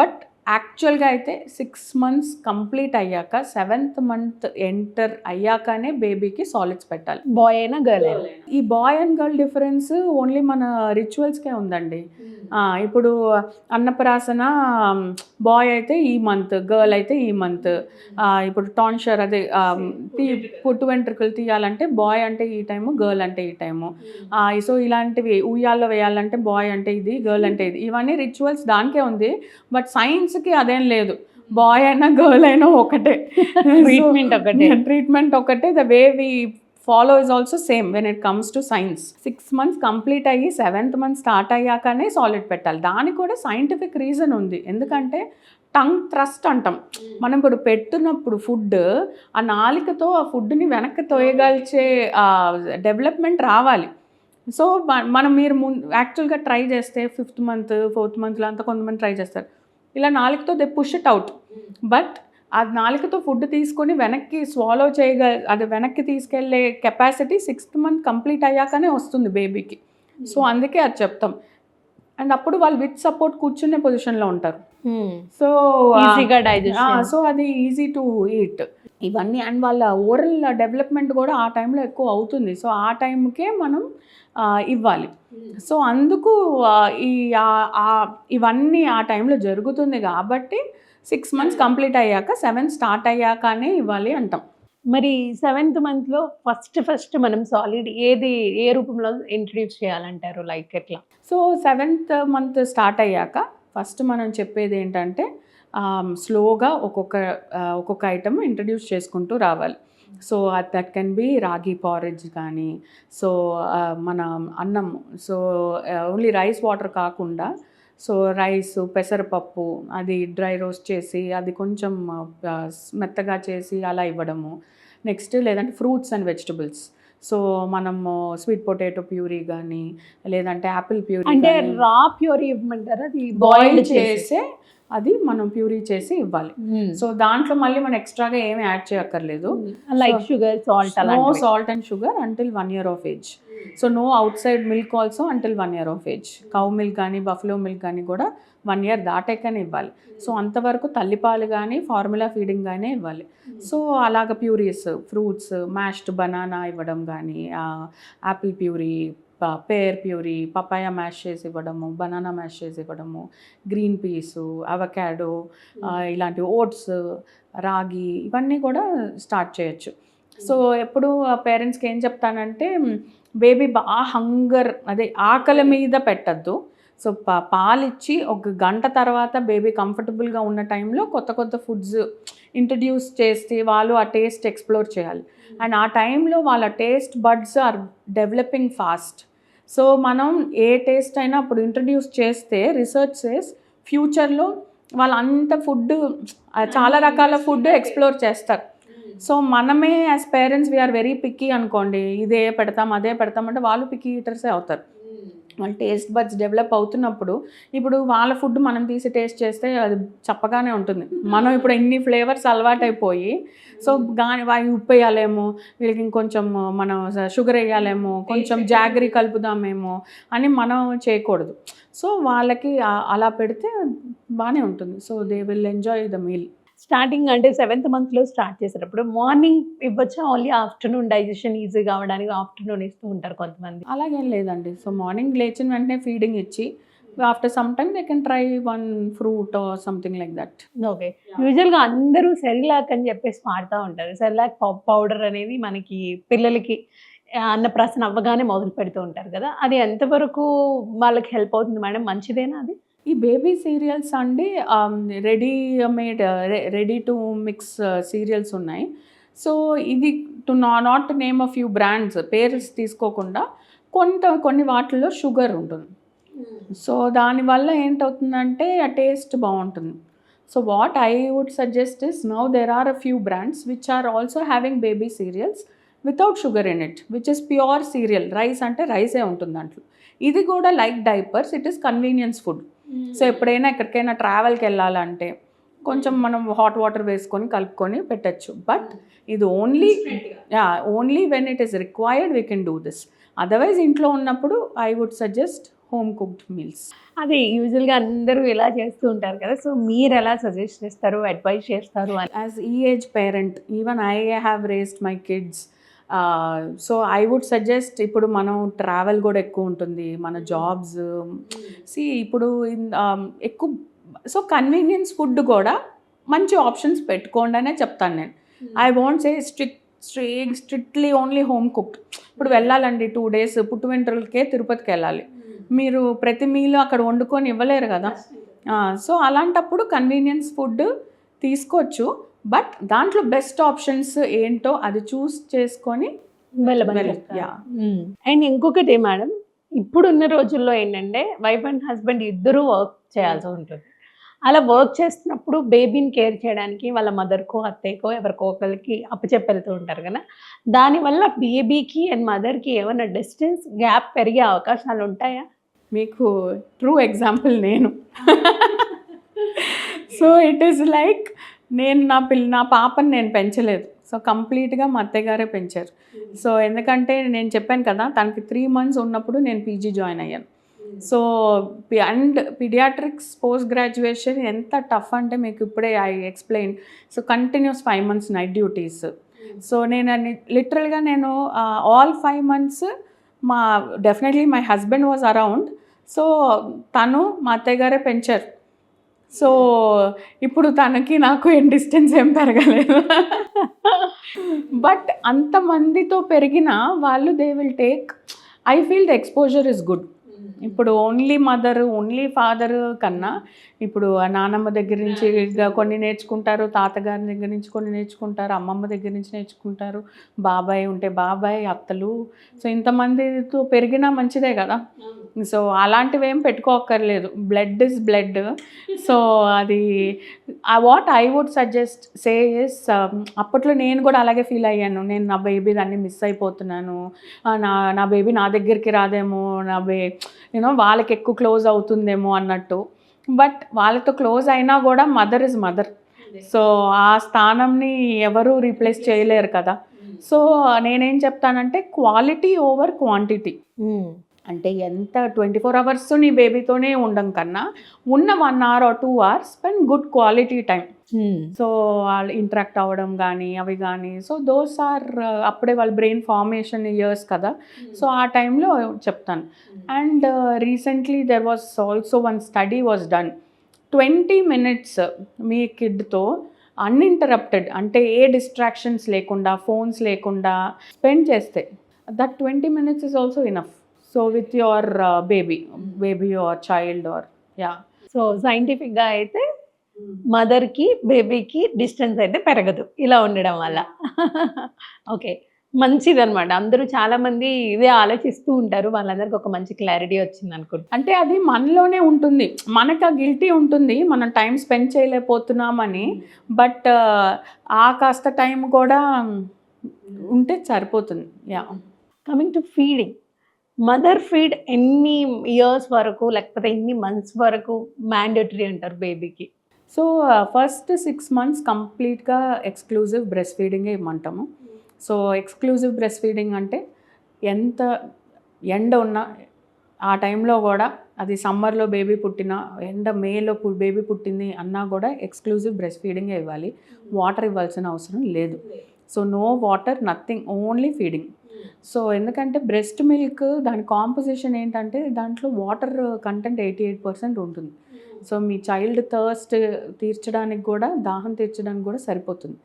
బట్ యాక్చువల్గా అయితే 6 months కంప్లీట్ అయ్యాక 7th month ఎంటర్ అయ్యాకనే బేబీకి సాలిడ్స్ పెట్టాలి, బాయ్ అయినా గర్ల్ అయినా. ఈ boy and girl difference only మన రిచువల్స్కే ఉందండి. ఇప్పుడు అన్నప్రాసన బాయ్ అయితే ఈ మంత్, గర్ల్ అయితే ఈ మంత్. ఇప్పుడు టాన్షర్ అదే పుట్టు వెంట్రుకలు తీయాలంటే బాయ్ అంటే ఈ టైము, గర్ల్ అంటే ఈ టైము. సో ఇలాంటివి ఉయ్యాల్లో వేయాలంటే బాయ్ అంటే ఇది, గర్ల్ అంటే ఇది. ఇవన్నీ రిచువల్స్ దానికే ఉంది. బట్ సైన్స్కి అదేం లేదు, బాయ్ అయినా గర్ల్ అయినా ఒకటే, ట్రీట్మెంట్ ఒకటే. The way we follow is also same when it comes to science. 6 months complete అయ్యి 7th month స్టార్ట్ అయ్యాకనే సాలిడ్ పెట్టాలి. దానికి కూడా సైంటిఫిక్ రీజన్ ఉంది. ఎందుకంటే టంగ్ థ్రస్ట్ అంటాం. మనం ఇప్పుడు పెట్టున్నప్పుడు ఫుడ్, ఆ నాలికతో ఆ ఫుడ్ని వెనక్కి తోయగలిచే డెవలప్మెంట్ రావాలి. సో మీరు యాక్చువల్గా ట్రై చేస్తే 5th month 4th monthలో అంతా కొంతమంది ట్రై చేస్తారు, ఇలా నాలుకతో they push it out. But ఆ నాలుకతో ఫుడ్ తీసుకొని వెనక్కి స్వాలో అది వెనక్కి తీసుకెళ్లే కెపాసిటీ 6th month కంప్లీట్ అయ్యాకనే వస్తుంది బేబీకి. సో అందుకే అది చెప్తాం. అండ్ అప్పుడు వాళ్ళు విత్ సపోర్ట్ కూర్చునే పొజిషన్లో ఉంటారు. సో ఈజీగా డైజెషన్, సో అది ఈజీ టు ఈట్ ఇవన్నీ. అండ్ వాళ్ళ ఓరల్ డెవలప్మెంట్ కూడా ఆ టైంలో ఎక్కువ అవుతుంది. సో ఆ టైంకే మనం ఇవ్వాలి. సో అందుకు ఇవన్నీ ఆ టైంలో జరుగుతుంది కాబట్టి 6 months కంప్లీట్ అయ్యాక 7 స్టార్ట్ అయ్యాకనే ఇవ్వాలి అంటాం. మరి 7th monthలో ఫస్ట్ మనం సాలిడ్ ఏ రూపంలో ఇంట్రడ్యూస్ చేయాలంటారు? లైక్ ఎట్లా? సో 7th month స్టార్ట్ అయ్యాక ఫస్ట్ మనం చెప్పేది ఏంటంటే స్లోగా ఒక్కొక్క ఐటమ్ ఇంట్రడ్యూస్ చేసుకుంటూ రావాలి. సో దట్ కెన్ బి రాగి పారేజ్ కానీ, సో మన అన్నం, సో ఓన్లీ రైస్ వాటర్ కాకుండా, సో రైస్, పెసరపప్పు అది డ్రై రోస్ట్ చేసి అది కొంచెం మెత్తగా చేసి అలా ఇవ్వడము. నెక్స్ట్ లేదంటే ఫ్రూట్స్ అండ్ వెజిటబుల్స్. సో మనము స్వీట్ పొటాటో ప్యూరీ కానీ, లేదంటే యాపిల్ ప్యూరీ, అంటే రా ప్యూరీ ఇవ్వమంటారా? అది బాయిల్ చేసే అది మనం ప్యూరీ చేసి ఇవ్వాలి. సో దాంట్లో మళ్ళీ మనం ఎక్స్ట్రాగా ఏమి యాడ్ చేయక్కర్లేదు. లైక్ షుగర్, సాల్ట్ నో అలాంటివి. Salt and sugar until 1 year of age. So no outside milk also until 1 year of age. Cow milk కానీ బఫలో మిల్క్ కానీ కూడా 1 year దాటాకనే ఇవ్వాలి. సో అంతవరకు తల్లిపాలు కానీ ఫార్ములా ఫీడింగ్ కానీ ఇవ్వాలి. సో అలాగ ప్యూరీస్, ఫ్రూట్స్, మ్యాష్డ్ బనానా ఇవ్వడం కానీ, యాపిల్ ప్యూరీ, పేర్ ప్యూరీ, పపాయ మ్యాష్ చేసి ఇవ్వడము, బనానా మ్యాష్ చేసి ఇవ్వడము, గ్రీన్ పీసు, అవకాడో, ఇలాంటి ఓట్స్, రాగి, ఇవన్నీ కూడా స్టార్ట్ చేయొచ్చు. సో ఎప్పుడు పేరెంట్స్కి ఏం చెప్తానంటే, బేబీ బాగా హంగర్, అదే ఆకలి మీద పెట్టద్దు. సో పాలిచ్చి 1 గంట తర్వాత బేబీ కంఫర్టబుల్గా ఉన్న టైంలో కొత్త కొత్త ఫుడ్స్ ఇంట్రడ్యూస్ చేస్తే వాళ్ళు ఆ టేస్ట్ ఎక్స్ప్లోర్ చేయాలి. అండ్ ఆ టైంలో వాళ్ళ taste buds are developing fast. So మనం ఏ టేస్ట్ అయినా అప్పుడు ఇంట్రడ్యూస్ చేస్తే రీసెర్చ్ సేస్ ఫ్యూచర్లో వాళ్ళు అంత ఫుడ్, చాలా రకాల ఫుడ్ ఎక్స్ప్లోర్ చేస్తారు. సో మనమే as parents we are very picky అనుకోండి, ఇదే పెడతాం అదే పెడతాం అంటే వాళ్ళు పిక్కీ ఈటర్సే అవుతారు. వాళ్ళ టేస్ట్ బడ్స్ డెవలప్ అవుతున్నప్పుడు ఇప్పుడు వాళ్ళ ఫుడ్ మనం తీసి టేస్ట్ చేస్తే అది చప్పగానే ఉంటుంది. మనం ఇప్పుడు ఇన్ని ఫ్లేవర్స్ అలవాటైపోయి, సో ఉప్పు వేయాలేమో, వీళ్ళకి ఇంకొంచెం మనం షుగర్ వేయాలేమో, కొంచెం జాగరీ కలుపుదామేమో అని మనం చేయకూడదు. సో వాళ్ళకి అలా పెడితే బాగానే ఉంటుంది. So they will enjoy the meal. Starting అంటే 7th మంత్లో స్టార్ట్ చేసేటప్పుడు మార్నింగ్ ఇవ్వచ్చా? ఓన్లీ ఆఫ్టర్నూన్ డైజెషన్ ఈజీ కావడానికి ఆఫ్టర్నూన్ ఇస్తూ ఉంటారు కొంతమంది. అలాగేం లేదండి. సో మార్నింగ్ లేచిన వెంటనే ఫీడింగ్ ఇచ్చి after some time they can try 1 fruit or something like that. Okay. యూజువల్గా అందరూ సెరిలాక్ అని చెప్పేసి వాడుతూ ఉంటారు. సెరిలాక్ పౌడర్ అనేది మనకి పిల్లలకి అన్నప్రాసన అవ్వగానే మొదలు పెడుతూ ఉంటారు కదా, అది ఎంతవరకు వాళ్ళకి హెల్ప్ అవుతుంది మేడం? మంచిదేనా అది? ఈ బేబీ సీరియల్స్ అండి రెడీ టు మిక్స్ సీరియల్స్ ఉన్నాయి. సో ఇది to not name of few brands pairs తీసుకోకుండా కొన్ని వాటిల్లో షుగర్ ఉంటుంది. సో దానివల్ల ఏంటవుతుందంటే ఆ టేస్ట్ బాగుంటుంది. So what I would suggest is, now there are a few brands which are also having baby cereals without sugar in it, which is pure cereal. Rice అంటే రైసే ఉంటుంది దాంట్లో. ఇది కూడా like diapers, it is convenience food. So ఎప్పుడైనా ఎక్కడికైనా ట్రావెల్కి వెళ్ళాలంటే కొంచెం మనం హాట్ వాటర్ వేసుకొని కలుపుకొని పెట్టచ్చు. బట్ ఇది only when it is required we can do this. Otherwise ఇంట్లో ఉన్నప్పుడు I would suggest home cooked meals. అది యూజువల్గా అందరూ ఇలా చేస్తూ ఉంటారు కదా, సో మీరు ఎలా సజెస్ట్ చేస్తారు, అడ్వైజ్ చేస్తారు అని? యాజ్ ఈ age parent, even I have raised my kids. So I would suggest, ఇప్పుడు మనం ట్రావెల్ కూడా ఎక్కువ ఉంటుంది, మన జాబ్స్ ఇప్పుడు ఎక్కువ. సో కన్వీనియన్స్ ఫుడ్ కూడా మంచి ఆప్షన్స్ పెట్టుకోండి అనే చెప్తాను నేను. I want say strictly only home cooked. ఇప్పుడు వెళ్ళాలండి 2 days పుట్టువెంట్రులకే తిరుపతికి వెళ్ళాలి, మీరు ప్రతి మీలు అక్కడ వండుకొని ఇవ్వలేరు కదా. సో అలాంటప్పుడు కన్వీనియన్స్ ఫుడ్ తీసుకోవచ్చు, బట్ దాంట్లో బెస్ట్ ఆప్షన్స్ ఏంటో అది చూస్ చేసుకొని అండ్ ఇంకొకటి మేడం, ఇప్పుడున్న రోజుల్లో ఏంటంటే వైఫ్ అండ్ హస్బెండ్ ఇద్దరూ వర్క్ చేయాల్సి ఉంటుంది. అలా వర్క్ చేస్తున్నప్పుడు బేబీని కేర్ చేయడానికి వాళ్ళ మదర్కో అత్తయ్యకో ఎవరికో ఒకరికి అప్పచెప్పెళ్తూ ఉంటారు కదా, దానివల్ల బేబీకి అండ్ మదర్కి ఏమైనా డిస్టెన్స్ గ్యాప్ పెరిగే అవకాశాలు ఉంటాయా? మీకు ట్రూ ఎగ్జాంపుల్ నేను. సో ఇట్ ఈస్ లైక్, నేను నా పాపని నేను పెంచలేదు. సో కంప్లీట్గా మా అత్తయ్య గారే పెంచారు. సో ఎందుకంటే నేను చెప్పాను కదా, తనకి 3 months ఉన్నప్పుడు నేను పీజీ జాయిన్ అయ్యాను. So and paediatrics post graduation ఎంత టఫ్ అంటే మీకు ఇప్పుడే I explain. So continuous 5 months night duties. So నేను లిటరల్గా all 5 months definitely my husband was around. So తను మా అత్తయ్య గారే పెంచారు. సో ఇప్పుడు తనకి నాకు డిస్టెన్స్ ఏం పెరగలేదు. బట్ అంతమందితో పెరిగిన వాళ్ళు they will take, I feel the exposure is good. ఇప్పుడు ఓన్లీ మదర్ ఓన్లీ ఫాదర్ కన్నా ఇప్పుడు నానమ్మ దగ్గర నుంచి కొన్ని నేర్చుకుంటారు, తాతగారి దగ్గర నుంచి కొన్ని నేర్చుకుంటారు, అమ్మమ్మ దగ్గర నుంచి నేర్చుకుంటారు, బాబాయ్ ఉంటే బాబాయ్, అత్తలు. సో ఇంతమందితో పెరిగినా మంచిదే కదా. సో అలాంటివి ఏం పెట్టుకోక్కర్లేదు, బ్లడ్ ఇస్ బ్లడ్. సో అది what I would suggest say is, అప్పట్లో నేను కూడా అలాగే ఫీల్ అయ్యాను, నేను నా బేబీ దాన్ని మిస్ అయిపోతున్నాను, నా బేబీ నా దగ్గరికి రాదేమో, వాళ్ళకి ఎక్కువ క్లోజ్ అవుతుందేమో అన్నట్టు. బట్ వాళ్ళతో క్లోజ్ అయినా కూడా మదర్ ఇస్ మదర్. సో ఆ స్థానంని ఎవరు రీప్లేస్ చేయలేరు కదా. సో నేనేం చెప్తానంటే క్వాలిటీ ఓవర్ క్వాంటిటీ. అంటే ఎంత 24 hours నీ బేబీతోనే ఉండడం కన్నా ఉన్న 1 hour or 2 hours spend good quality time. So వాళ్ళు ఇంటరాక్ట్ అవ్వడం కానీ అవి కానీ, సో దోస్ ఆర్ అప్పుడే వాళ్ళ బ్రెయిన్ ఫార్మేషన్ ఇయర్స్ కదా. సో ఆ టైంలో చెప్తాను. And recently there was also one study was done. 20 minutes మీ కిడ్తో అన్ఇంటరప్టెడ్, అంటే ఏ డిస్ట్రాక్షన్స్ లేకుండా, ఫోన్స్ లేకుండా స్పెండ్ చేస్తే that 20 minutes is also enough. So with your baby or child or so సైంటిఫిక్గా అయితే మదర్కి బేబీకి డిస్టెన్స్ అయితే పెరగదు ఇలా ఉండడం వల్ల. ఓకే, మంచిదన్నమాట. అందరూ చాలామంది ఇదే ఆలోచిస్తూ ఉంటారు. వాళ్ళందరికీ ఒక మంచి క్లారిటీ వచ్చింది అనుకుంటా. అంటే అది మనలోనే ఉంటుంది, మనకు ఆ గిల్టీ ఉంటుంది మనం టైం స్పెండ్ చేయలేకపోతున్నామని. బట్ ఆ కాస్త టైం కూడా ఉంటే సరిపోతుంది. Coming to feeding, mother feed ఎన్ని ఇయర్స్ వరకు లేకపోతే ఎన్ని మంత్స్ వరకు మ్యాండేటరీ అంటారు బేబీకి? సో ఫస్ట్ 6 months కంప్లీట్గా ఎక్స్క్లూజివ్ బ్రెస్ట్ ఫీడింగే ఇవ్వమంటాము. సో ఎక్స్క్లూజివ్ బ్రెస్ట్ ఫీడింగ్ అంటే ఎంత ఎండ ఉన్నా ఆ టైంలో కూడా, అది సమ్మర్లో బేబీ పుట్టినా, మేలో బేబీ పుట్టింది అన్నా కూడా ఎక్స్క్లూజివ్ బ్రెస్ట్ ఫీడింగే ఇవ్వాలి. వాటర్ ఇవ్వాల్సిన అవసరం లేదు. So no water, nothing, only feeding. So ఎందుకంటే బ్రెస్ట్ మిల్క్ దాని కాంపోజిషన్ ఏంటంటే దాంట్లో వాటర్ కంటెంట్ 88% ఉంటుంది. సో మీ చైల్డ్ థర్స్ట్ తీర్చడానికి కూడా, దాహం తీర్చడానికి కూడా సరిపోతుంది.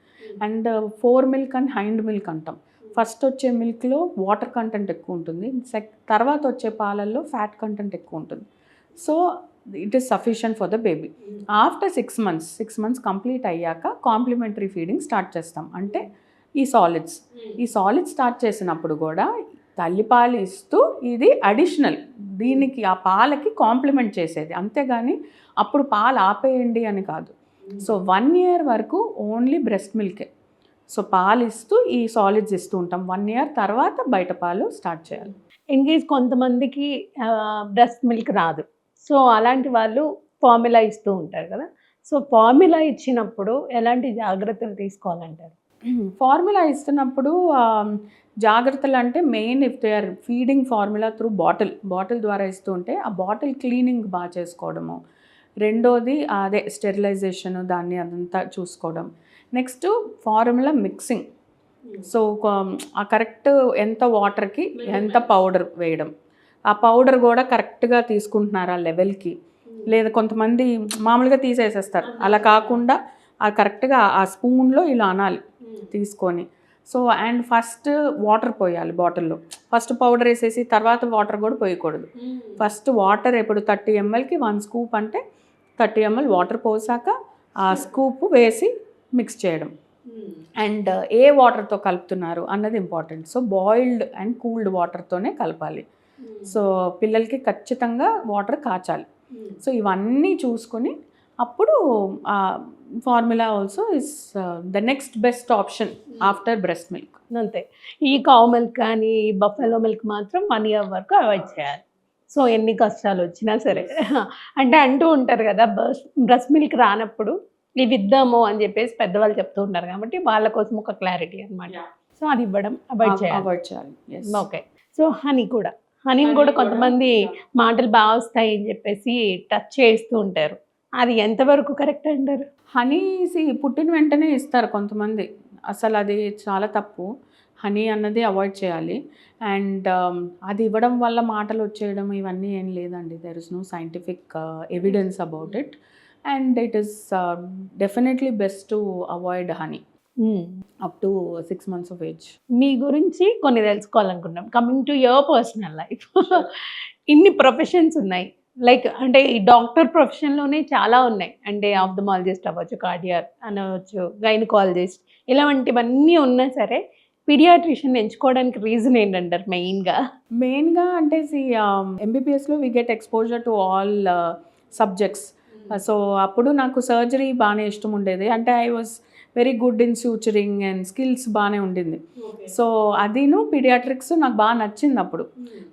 And 4 milk and hind milk అంటాం. ఫస్ట్ వచ్చే మిల్క్లో వాటర్ కంటెంట్ ఎక్కువ ఉంటుంది, తర్వాత వచ్చే పాలల్లో ఫ్యాట్ కంటెంట్ ఎక్కువ ఉంటుంది. So it is sufficient for the baby. After 6 months complete అయ్యాక కాంప్లిమెంటరీ ఫీడింగ్ స్టార్ట్ చేస్తాం. అంటే ఈ సాలిడ్స్ స్టార్ట్ చేసినప్పుడు కూడా తల్లిపాలు ఇస్తూ ఇది అడిషనల్, దీనికి ఆ పాలకి కాంప్లిమెంట్ చేసేది, అంతేగాని అప్పుడు పాలు ఆపేయండి అని కాదు. సో 1 year వరకు ఓన్లీ బ్రెస్ట్ మిల్కే. సో పాలు ఇస్తూ ఈ సాలిడ్స్ ఇస్తూ ఉంటాం. 1 year తర్వాత బయట పాలు స్టార్ట్ చేయాలి. ఇన్ కేస్ కొంతమందికి బ్రెస్ట్ మిల్క్ రాదు, సో అలాంటి వాళ్ళు ఫార్ములా ఇస్తూ ఉంటారు కదా. సో ఫార్ములా ఇచ్చినప్పుడు ఎలాంటి జాగ్రత్తలు తీసుకోవాలంటారు? ఫార్ములా ఇస్తున్నప్పుడు జాగ్రత్తలు అంటే main, if they are feeding formula through bottle ద్వారా ఇస్తూ ఉంటే ఆ బాటిల్ క్లీనింగ్ బాగా చేసుకోవడము. రెండోది అదే స్టెరిలైజేషన్, దాన్ని అదంతా చూసుకోవడం. Next formula mixing. సో ఆ కరెక్ట్ ఎంత వాటర్కి ఎంత పౌడర్ వేయడం, ఆ పౌడర్ కూడా కరెక్ట్గా తీసుకుంటున్నారా లెవెల్కి, లేదా కొంతమంది మామూలుగా తీసేసేస్తారు. అలా కాకుండా ఆ కరెక్ట్గా ఆ స్పూన్లో ఇలా అనాలి తీసుకొని. సో అండ్ ఫస్ట్ వాటర్ పోయాలి బాటిల్లో. ఫస్ట్ పౌడర్ వేసేసి తర్వాత వాటర్ కూడా పోయకూడదు. ఫస్ట్ వాటర్ ఇప్పుడు 30 mlకి 1 scoop అంటే 30 ml వాటర్ పోసాక ఆ స్కూప్ వేసి మిక్స్ చేయడం. అండ్ ఏ వాటర్తో కలుపుతున్నారు అన్నది important. So boiled and cooled వాటర్తోనే కలపాలి. సో పిల్లలకి ఖచ్చితంగా వాటర్ కాచాలి. సో ఇవన్నీ చూసుకొని అప్పుడు formula also is the next best option after breast milk. అంతే. ఈ కౌ మిల్క్ కానీ బఫెలో మిల్క్ మాత్రం 1 year వరకు అవాయిడ్ చేయాలి. సో ఎన్ని కష్టాలు వచ్చినా సరే. అంటే అంటూ ఉంటారు కదా, బ్రెస్ట్ మిల్క్ రానప్పుడు ఇవి ఇద్దాము అని చెప్పేసి పెద్దవాళ్ళు చెప్తూ ఉంటారు, కాబట్టి వాళ్ళ కోసం ఒక క్లారిటీ అనమాట. సో అది ఇవ్వడం అవాయిడ్ చేయాలి. ఓకే. సో హనీ కూడా కొంతమంది మాటలు బాగా వస్తాయి అని చెప్పేసి టచ్ చేస్తూ ఉంటారు. అది ఎంతవరకు కరెక్ట్ అంటారు? హనీసి పుట్టిన వెంటనే ఇస్తారు కొంతమంది, అసలు అది చాలా తప్పు. హనీ అన్నది అవాయిడ్ చేయాలి. అండ్ అది ఇవ్వడం వల్ల మాటలు వచ్చేయడం ఇవన్నీ ఏం లేదండి. There is no scientific evidence about it. And it is definitely best to avoid honey up to 6 months of age. మీ గురించి కొన్ని తెలుసుకోవాలనుకుంటున్నాం. Coming to your personal life, ఇన్ని ప్రొఫెషన్స్ ఉన్నాయి. లైక్ అంటే ఈ డాక్టర్ ప్రొఫెషన్లోనే చాలా ఉన్నాయి. అంటే ఆఫ్థమాలజిస్ట్ అవ్వచ్చు, కార్డియాక్ అనవచ్చు, గైనకాలజిస్ట్, ఇలాంటివన్నీ ఉన్నా సరే పీడియాట్రిషియన్ ఎంచుకోవడానికి రీజన్ ఏంటంటారు మెయిన్గా? అంటే ఎంబీబీఎస్లో we get exposure to all subjects. So అప్పుడు నాకు సర్జరీ బాగానే ఇష్టం ఉండేది. అంటే I was very good in suturing and skills బాగానే ఉండింది. సో అదిను పీడియాట్రిక్స్ నాకు బాగా నచ్చింది అప్పుడు.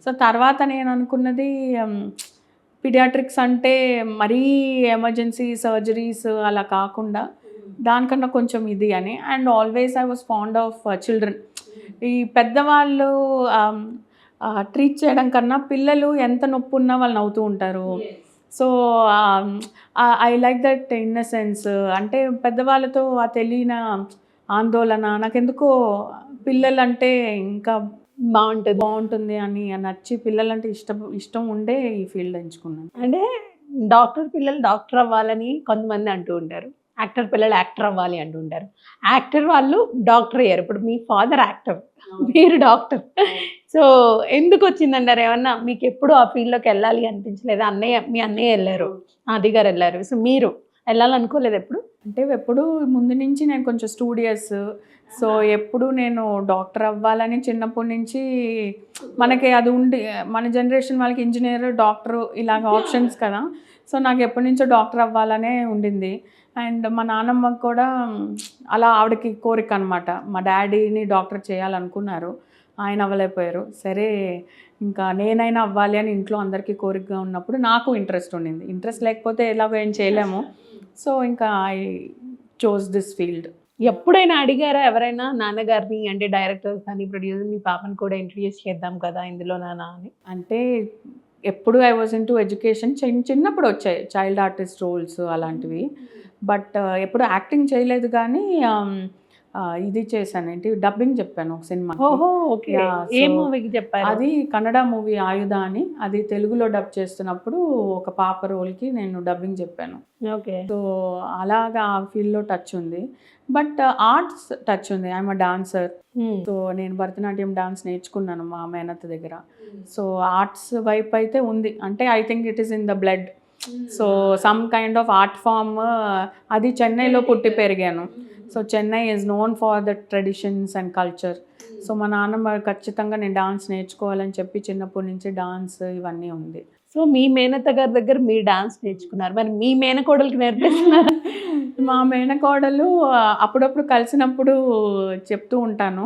సో తర్వాత నేను అనుకున్నది పీడియాట్రిక్స్ అంటే మరీ ఎమర్జెన్సీ సర్జరీస్ అలా కాకుండా దానికన్నా కొంచెం ఇది అని. And always I was fond of children. ఈ పెద్దవాళ్ళు ట్రీట్ చేయడం కన్నా పిల్లలు ఎంత నొప్పి ఉన్నా వాళ్ళు నవ్వుతూ ఉంటారు. So I like that innocence. అంటే పెద్దవాళ్ళతో ఆ తెలియని ఆందోళన నాకెందుకో పిల్లలంటే ఇంకా బాగుంటుంది అని నచ్చి పిల్లలంటే ఇష్టం ఉండే ఈ ఫీల్డ్ ఎంచుకున్నాను. అంటే డాక్టర్ పిల్లలు డాక్టర్ అవ్వాలని కొంతమంది అంటూ ఉంటారు, యాక్టర్ పిల్లలు యాక్టర్ అవ్వాలి అంటూ ఉంటారు. యాక్టర్ వాళ్ళు డాక్టర్ అయ్యారు. ఇప్పుడు మీ ఫాదర్ యాక్టర్, మీరు డాక్టర్. సో ఎందుకు వచ్చిందంటారు? ఏమన్నా మీకు ఎప్పుడు ఆ ఫీల్డ్లోకి వెళ్ళాలి అనిపించలేదు? మీ అన్నయ్య వెళ్ళారు, ఆది గారు వెళ్ళారు, సో మీరు వెళ్ళాలనుకోలేదు ఎప్పుడు? అంటే ఎప్పుడు ముందు నుంచి నేను కొంచెం స్టూడియస్. సో ఎప్పుడు నేను డాక్టర్ అవ్వాలని చిన్నప్పటి నుంచి మనకి అది ఉండి, మన జనరేషన్ వాళ్ళకి ఇంజనీర్ డాక్టర్ ఇలాగ ఆప్షన్స్ కదా. సో నాకు ఎప్పటి నుంచో డాక్టర్ అవ్వాలనే ఉండింది. అండ్ మా నాన్నమ్మకి కూడా అలా ఆవిడకి కోరిక అనమాట. మా డాడీని డాక్టర్ చేయాలనుకున్నారు, ఆయన అవ్వలేకపోయారు. సరే ఇంకా నేనైనా అవ్వాలి అని ఇంట్లో అందరికీ కోరికగా ఉన్నప్పుడు నాకు ఇంట్రెస్ట్ ఉండింది. ఇంట్రెస్ట్ లేకపోతే ఎలాగో ఏం చేయలేము. సో ఇంకా ఐ చోజ్ దిస్ ఫీల్డ్. ఎప్పుడైనా అడిగారా ఎవరైనా నాన్నగారిని, అంటే డైరెక్టర్స్ కానీ ప్రొడ్యూసర్, మీ పాపను కూడా ఇంట్రడ్యూస్ చేద్దాం కదా ఇందులో నాన్న అని? అంటే ఎప్పుడు I was in to education. చిన్నప్పుడు వచ్చాయి చైల్డ్ ఆర్టిస్ట్ రోల్స్ అలాంటివి. బట్ ఎప్పుడు యాక్టింగ్ చేయలేదు. కానీ ఇది చేశాను, ఏంటి డబ్బింగ్ చెప్పాను ఒక సినిమా. ఓహో, ఓకే. ఏ మూవీకి చెప్పారు? అది కన్నడ మూవీ ఆయుధ అని. అది తెలుగులో డబ్ చేస్తున్నప్పుడు ఒక పాప రోల్కి నేను డబ్బింగ్ చెప్పాను. ఓకే. సో అలాగా ఆ ఫీల్డ్లో టచ్ ఉంది. బట్ ఆర్ట్స్ టచ్ ఉంది. I'm a dancer. సో నేను భరతనాట్యం డాన్స్ నేర్చుకున్నాను మా మేనత్త దగ్గర. సో ఆర్ట్స్ వైపు అయితే ఉంది. అంటే I think it is in the blood. So some kind of art form. అది చెన్నైలో పుట్టి పెరిగాను. So Chennai is known for the traditions and culture. So మా నాన్నమ్మ ఖచ్చితంగా నేను డాన్స్ నేర్చుకోవాలని చెప్పి చిన్నప్పటి నుంచి డాన్స్ ఇవన్నీ ఉంది. సో మీ మేనత్త గారి దగ్గర మీరు డాన్స్ నేర్చుకున్నారు, మరి మీ మేనకోడలికి నేర్పిస్తున్నారు? మా మేనకోడలు అప్పుడప్పుడు కలిసినప్పుడు చెప్తూ ఉంటాను.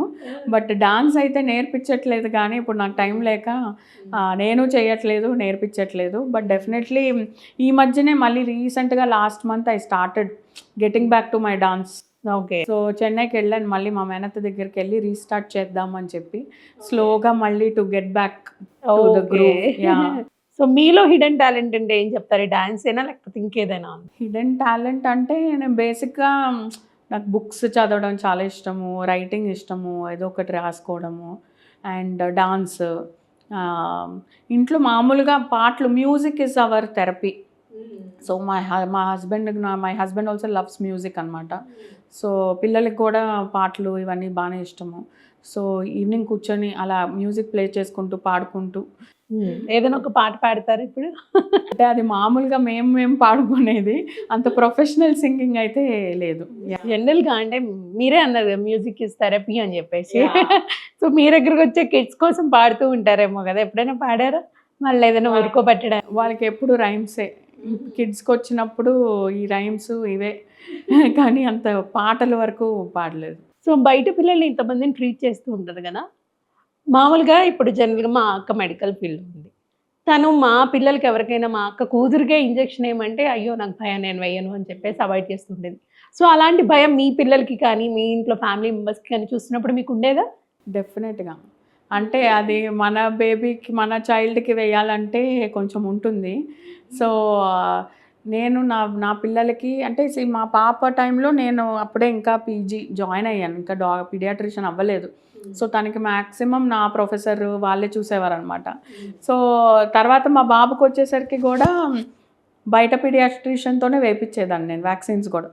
బట్ డాన్స్ అయితే నేర్పించట్లేదు. కానీ ఇప్పుడు నాకు టైం లేక నేను చేయట్లేదు, నేర్పించట్లేదు. బట్ డెఫినెట్లీ ఈ మధ్యనే మళ్ళీ రీసెంట్గా last month I started getting back to my dance. Okay. So చెన్నైకి వెళ్ళాను, మళ్ళీ మా మేనత్త దగ్గరికి వెళ్ళి రీస్టార్ట్ చేద్దాం అని చెప్పి స్లోగా మళ్ళీ to get back to the group. So మీలో హిడెన్ టాలెంట్ అంటే ఏం చెప్తారు? డాన్స్ అయినా లేకపోతే ఇంకేదైనా? హిడెన్ టాలెంట్ అంటే నేను బేసిక్గా నాకు బుక్స్ చదవడం చాలా ఇష్టము, రైటింగ్ ఇష్టము, ఏదో ఒకటి రాసుకోవడము, అండ్ డాన్స్. ఇంట్లో మామూలుగా పాటలు, music is our therapy. So my husband also loves music అనమాట. సో పిల్లలకి కూడా పాటలు ఇవన్నీ బాగానే ఇష్టము. సో ఈవినింగ్ కూర్చొని అలా మ్యూజిక్ ప్లే చేసుకుంటూ పాడుకుంటూ. ఏదైనా ఒక పాట పాడతారు ఇప్పుడు? అంటే అది మామూలుగా మేము పాడుకునేది, అంత ప్రొఫెషనల్ సింగింగ్ అయితే లేదు. జనరల్గా అంటే మీరే అన్నారు కదా మ్యూజిక్ ఇస్ థెరపీ అని చెప్పేసి. సో మీ దగ్గరకు వచ్చే కిడ్స్ కోసం పాడుతూ ఉంటారేమో కదా, ఎప్పుడైనా పాడారా? మళ్ళీ ఏదైనా ఊరుకోబట్టడా? వాళ్ళకి ఎప్పుడు రైమ్సే. కిడ్స్కి వచ్చినప్పుడు ఈ రైమ్స్ ఇవే, కానీ అంత పాటల వరకు పాడలేదు. సో బయట పిల్లల్ని ఇంతమందిని ట్రీట్ చేస్తూ ఉంటారు కదా, మామూలుగా ఇప్పుడు జనరల్గా మా అక్క మెడికల్ ఫీల్డ్ ఉంది. తను మా పిల్లలకి ఎవరికైనా, మా అక్క కూతురికే ఇంజెక్షన్ ఏమంటే అయ్యో నాకు భయం, నేను వేయను అని చెప్పేసి అవాయిడ్ చేస్తుండేది. సో అలాంటి భయం మీ పిల్లలకి కానీ మీ ఇంట్లో ఫ్యామిలీ మెంబర్స్కి కానీ చూస్తున్నప్పుడు మీకు ఉండేదా? డెఫినెట్గా. అంటే అది మన బేబీకి, మన చైల్డ్కి వేయాలంటే కొంచెం ఉంటుంది. సో నేను నా పిల్లలకి అంటే మా పాప టైంలో నేను అప్పుడే ఇంకా పీజీ జాయిన్ అయ్యాను, ఇంకా పీడియాట్రిషియన్ అవ్వలేదు. సో తనకి మ్యాక్సిమం నా ప్రొఫెసర్ వాళ్ళే చూసేవారు అనమాట. సో తర్వాత మా బాబుకి వచ్చేసరికి కూడా బయట పీడియాట్రిషియన్తోనే వేయించేదాన్ని నేను వ్యాక్సిన్స్ కూడా.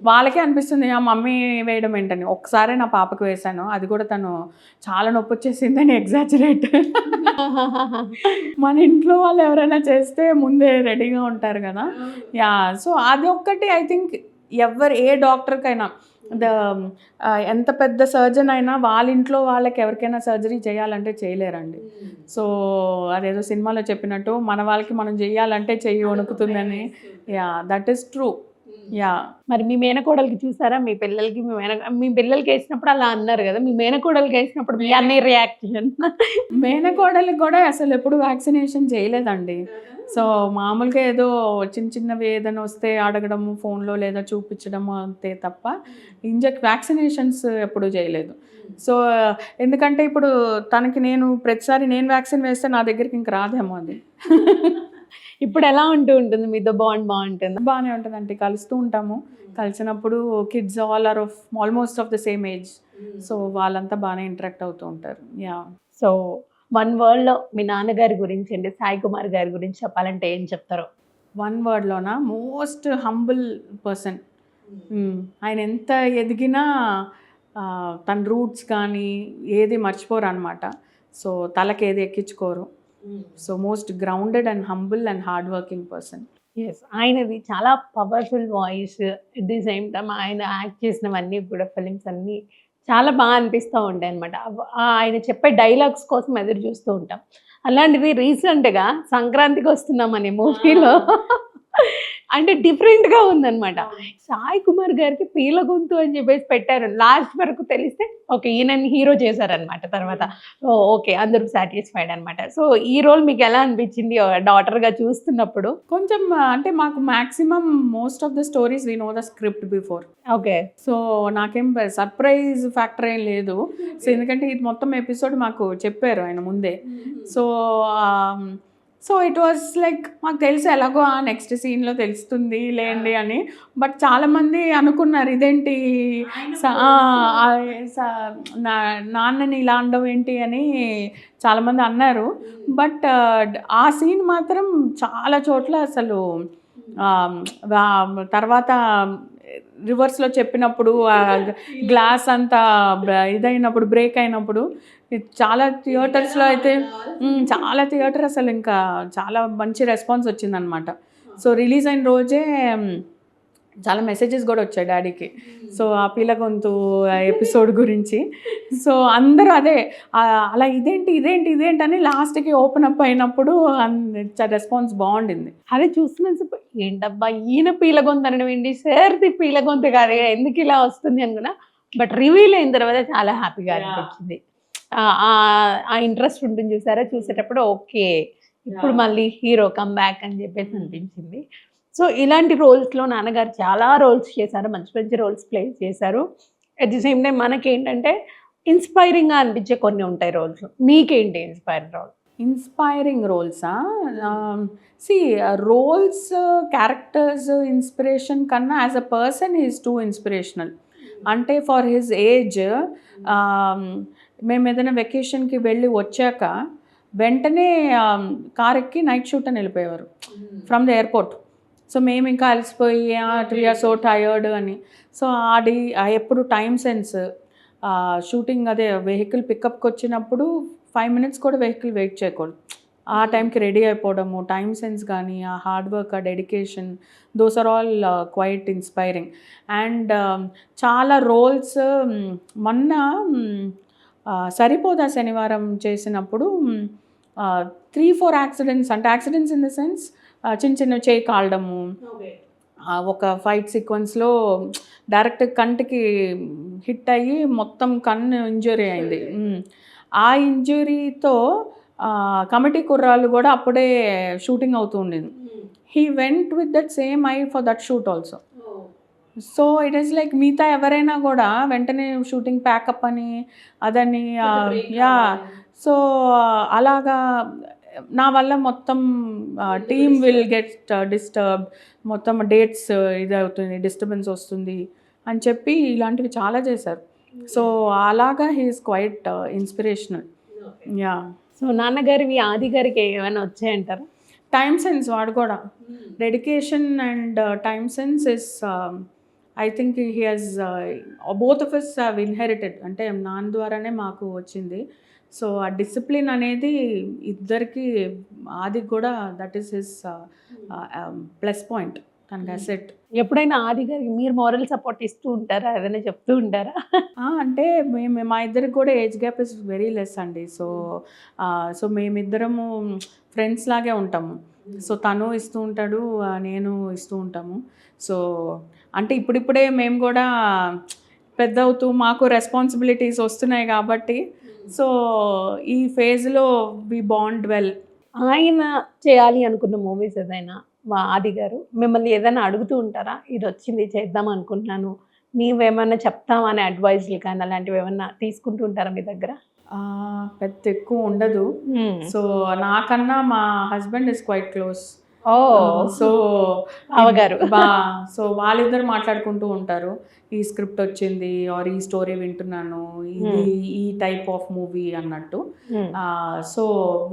వాళ్ళకే అనిపిస్తుంది ఆ మమ్మీ వేయడం ఏంటని. ఒకసారి నా పాపకు వేశాను, అది కూడా తను చాలా నొప్పి వచ్చేసిందని ఎగ్జాజరేట్. మన ఇంట్లో వాళ్ళు ఎవరైనా చేస్తే ముందే రెడీగా ఉంటారు కదా. యా, సో అది ఒక్కటి ఐ థింక్ ఏ డాక్టర్కైనా ఎంత పెద్ద సర్జన్ అయినా వాళ్ళ ఇంట్లో వాళ్ళకి ఎవరికైనా సర్జరీ చేయాలంటే చేయలేరండి. సో అదేదో సినిమాలో చెప్పినట్టు మన వాళ్ళకి మనం చేయాలంటే చెయ్యి వణుకుతుందని. Yeah, that is true. Yeah. మరి మీ మేనకోడలికి చూసారా? మీ పిల్లలకి వేసినప్పుడు అలా అన్నారు కదా, మీ మేనకోడలికి వేసినప్పుడు మీ అన్నయ్య రియాక్షన్? మేనకోడలికి కూడా అసలు ఎప్పుడు వ్యాక్సినేషన్ చేయలేదండి. సో మామూలుగా ఏదో చిన్న చిన్నవి ఏదైనా వస్తే అడగడము ఫోన్లో లేదా చూపించడము అంతే తప్ప వ్యాక్సినేషన్స్ ఎప్పుడు చేయలేదు. సో ఎందుకంటే ఇప్పుడు తనకి ప్రతిసారి నేను వ్యాక్సిన్ వేస్తే నా దగ్గరికి ఇంక రాదేమో అది. ఇప్పుడు ఎలా ఉంటుంది మీతో బాండ్? బాగుంటుంది? బాగానే ఉంటుందండి, కలుస్తూ ఉంటాము. కలిసినప్పుడు kids almost of the same age. So వాళ్ళంతా బాగానే ఇంటరాక్ట్ అవుతూ ఉంటారు. యా. సో వన్ వర్డ్లో మీ నాన్నగారి గురించి అండి, సాయి కుమార్ గారి గురించి చెప్పాలంటే ఏం చెప్తారు? వన్ వర్డ్లోనా? Most humble person. ఆయన ఎంత ఎదిగినా తన రూట్స్ కానీ ఏది మర్చిపోరు అనమాట. సో తలకి ఏది ఎక్కించుకోరు. So most grounded and humble and hard working person. Yes, ఆయనది చాలా powerful voice. At the same time ఆయన యాక్ట్ చేసినవన్నీ కూడా ఫిలిమ్స్ అన్నీ చాలా బాగా అనిపిస్తూ ఉంటాయి అనమాట. ఆయన చెప్పే డైలాగ్స్ కోసం ఎదురు చూస్తూ ఉంటాం. అలాంటిది రీసెంట్గా సంక్రాంతికి వస్తున్నాం అనే మూవీలో అంటే డిఫరెంట్గా ఉందన్నమాట. సాయి కుమార్ గారికి పీల గొంతు అని చెప్పేసి పెట్టారు. లాస్ట్ వరకు తెలిస్తే ఓకే ఈయనని హీరో చేశారనమాట. తర్వాత ఓకే అందరూ సాటిస్ఫైడ్ అనమాట. సో ఈ రోల్ మీకు ఎలా అనిపించింది డాటర్గా చూస్తున్నప్పుడు? కొంచెం అంటే మాకు maximum most of the stories we know the script before. Okay. So నాకేం సర్ప్రైజ్ ఫ్యాక్టర్ ఏం లేదు. సో ఎందుకంటే ఇది మొత్తం ఎపిసోడ్ మాకు చెప్పారు ఆయన ముందే. సో ఇట్ వాజ్ లైక్ మాకు తెలుసు ఎలాగో నెక్స్ట్ సీన్లో తెలుస్తుంది లేండి అని. బట్ చాలామంది అనుకున్నారు ఇదేంటి నాన్నని ఇలా అనడం ఏంటి అని చాలామంది అన్నారు. బట్ ఆ సీన్ మాత్రం చాలా చోట్ల అసలు తర్వాత రివర్స్లో చెప్పినప్పుడు గ్లాస్ అంతా ఇదైనప్పుడు బ్రేక్ అయినప్పుడు చాలా థియేటర్స్లో అయితే చాలా థియేటర్ అసలు ఇంకా చాలా మంచి రెస్పాన్స్ వచ్చిందనమాట. సో రిలీజ్ అయిన రోజే చాలా మెసేజెస్ కూడా వచ్చాయి డాడీకి. సో ఆ పీల గొంతు ఎపిసోడ్ గురించి. సో అందరూ అదే అలా ఇదేంటి అని లాస్ట్కి ఓపెన్ అప్ అయినప్పుడు రెస్పాన్స్ బాగుండింది. అదే చూస్తున్నాను ఏంటబ్బా ఈయన పీల గొంతు అనడం ఏంటి, సార్ది పీల గొంతు కాదు ఎందుకు ఇలా వస్తుంది అనుకున్నా. బట్ రివీల్ అయిన తర్వాత చాలా హ్యాపీగా అనిపించింది. ఆ ఇంట్రెస్ట్ ఉంటుంది చూసారా, చూసేటప్పుడు ఓకే ఇప్పుడు మళ్ళీ హీరో కమ్ బ్యాక్ అని చెప్పేసి అనిపించింది. సో ఇలాంటి రోల్స్లో నాన్నగారు చాలా రోల్స్ చేశారు, మంచి మంచి రోల్స్ ప్లే చేశారు. అట్ ది సేమ్ టైం మనకేంటంటే ఇన్స్పైరింగ్గా అనిపించే కొన్ని ఉంటాయి రోల్స్. మీకేంటి ఇన్స్పైరింగ్ రోల్సా? రోల్స్ క్యారెక్టర్స్ ఇన్స్పిరేషన్ కన్నా as a person is too inspirational. అంటే ఫర్ హిజ్ ఏజ్ మేము ఏదైనా వెకేషన్కి వెళ్ళి వచ్చాక వెంటనే కార్ ఎక్కి నైట్ షూట్ అని వెళ్ళిపోయేవారు ఫ్రమ్ ద ఎయిర్పోర్ట్. సో మేము ఇంకా అలసిపోయి వీఆర్ సో టయర్డ్ అని. సో ఎప్పుడు టైం సెన్స్ షూటింగ్ అదే వెహికల్ పికప్కి వచ్చినప్పుడు 5 minutes కూడా వెహికల్ వెయిట్ చేయకూడదు. ఆ టైంకి రెడీ అయిపోవడము, టైం సెన్స్ కానీ ఆ హార్డ్ వర్క్, ఆ dedication, those are all quite inspiring. And చాలా రోల్స్ మొన్న సరిపోదా శనివారం చేసినప్పుడు 3-4 యాక్సిడెంట్స్, అంటే యాక్సిడెంట్స్ ఇన్ ద సెన్స్ చిన్న చేయి కాలడము, ఒక ఫైట్ సీక్వెన్స్లో డైరెక్ట్ కంటికి హిట్ అయ్యి మొత్తం కన్ను ఇంజురీ అయింది. ఆ ఇంజురీతో కమిటీ కుర్రాళ్ళు కూడా అప్పుడే షూటింగ్ అవుతూ ఉండేది. He went with that same I for that shoot also. So it is like మిగతా ఎవరైనా కూడా వెంటనే షూటింగ్ ప్యాకప్ అని అదని సో అలాగా నా వల్ల మొత్తం టీమ్ విల్ గెట్ డిస్టర్బ్, మొత్తం డేట్స్ ఇది అవుతుంది, డిస్టర్బెన్స్ వస్తుంది అని చెప్పి ఇలాంటివి చాలా చేశారు. సో అలాగా he is quite inspirational. Yeah. So నాన్నగారివి ఆది గారికి ఏమైనా వచ్చాయంటారా? టైమ్ సెన్స్, వాడు కూడా dedication and time sense is I think he has both of us have inherited. అంటే నాన్న ద్వారానే మాకు వచ్చింది. సో ఆ డిసిప్లిన్ అనేది ఇద్దరికి, ఆది కూడా that is his plus point, తనకి అసెట్. ఎప్పుడైనా ఆది గారికి మీరు మోరల్ సపోర్ట్ ఇస్తూ ఉంటారా, ఏదైనా చెప్తూ ఉంటారా? అంటే మా ఇద్దరికి కూడా age gap is very less అండి. సో మేమిద్దరము ఫ్రెండ్స్ లాగే ఉంటాము. సో తను ఇస్తూ ఉంటాడు, నేను ఇస్తూ ఉంటాము. సో అంటే ఇప్పుడిప్పుడే మేము కూడా పెద్ద అవుతూ మాకు రెస్పాన్సిబిలిటీస్ వస్తున్నాయి కాబట్టి సో ఈ ఫేజ్లో వి బాండ్ వెల్. ఆయన చేయాలి అనుకున్న మూవీస్ ఏదైనా ఆది గారు మిమ్మల్ని ఏదైనా అడుగుతూ ఉంటారా? ఇది వచ్చింది చేద్దాం అనుకుంటున్నాను, నీవేమన్నా చెప్తావా అనే అడ్వైజ్లు కానీ అలాంటివి ఏమన్నా తీసుకుంటూ ఉంటారా మీ దగ్గర? పెద్ద ఎక్కువ ఉండదు. సో నాకన్నా మా husband is quite close. Oh so అవగారు సో వాళ్ళిద్దరు మాట్లాడుకుంటూ ఉంటారు, ఈ స్క్రిప్ట్ వచ్చింది ఆర్ ఈ స్టోరీ వింటున్నాను, ఇది ఈ టైప్ ఆఫ్ మూవీ అన్నట్టు. సో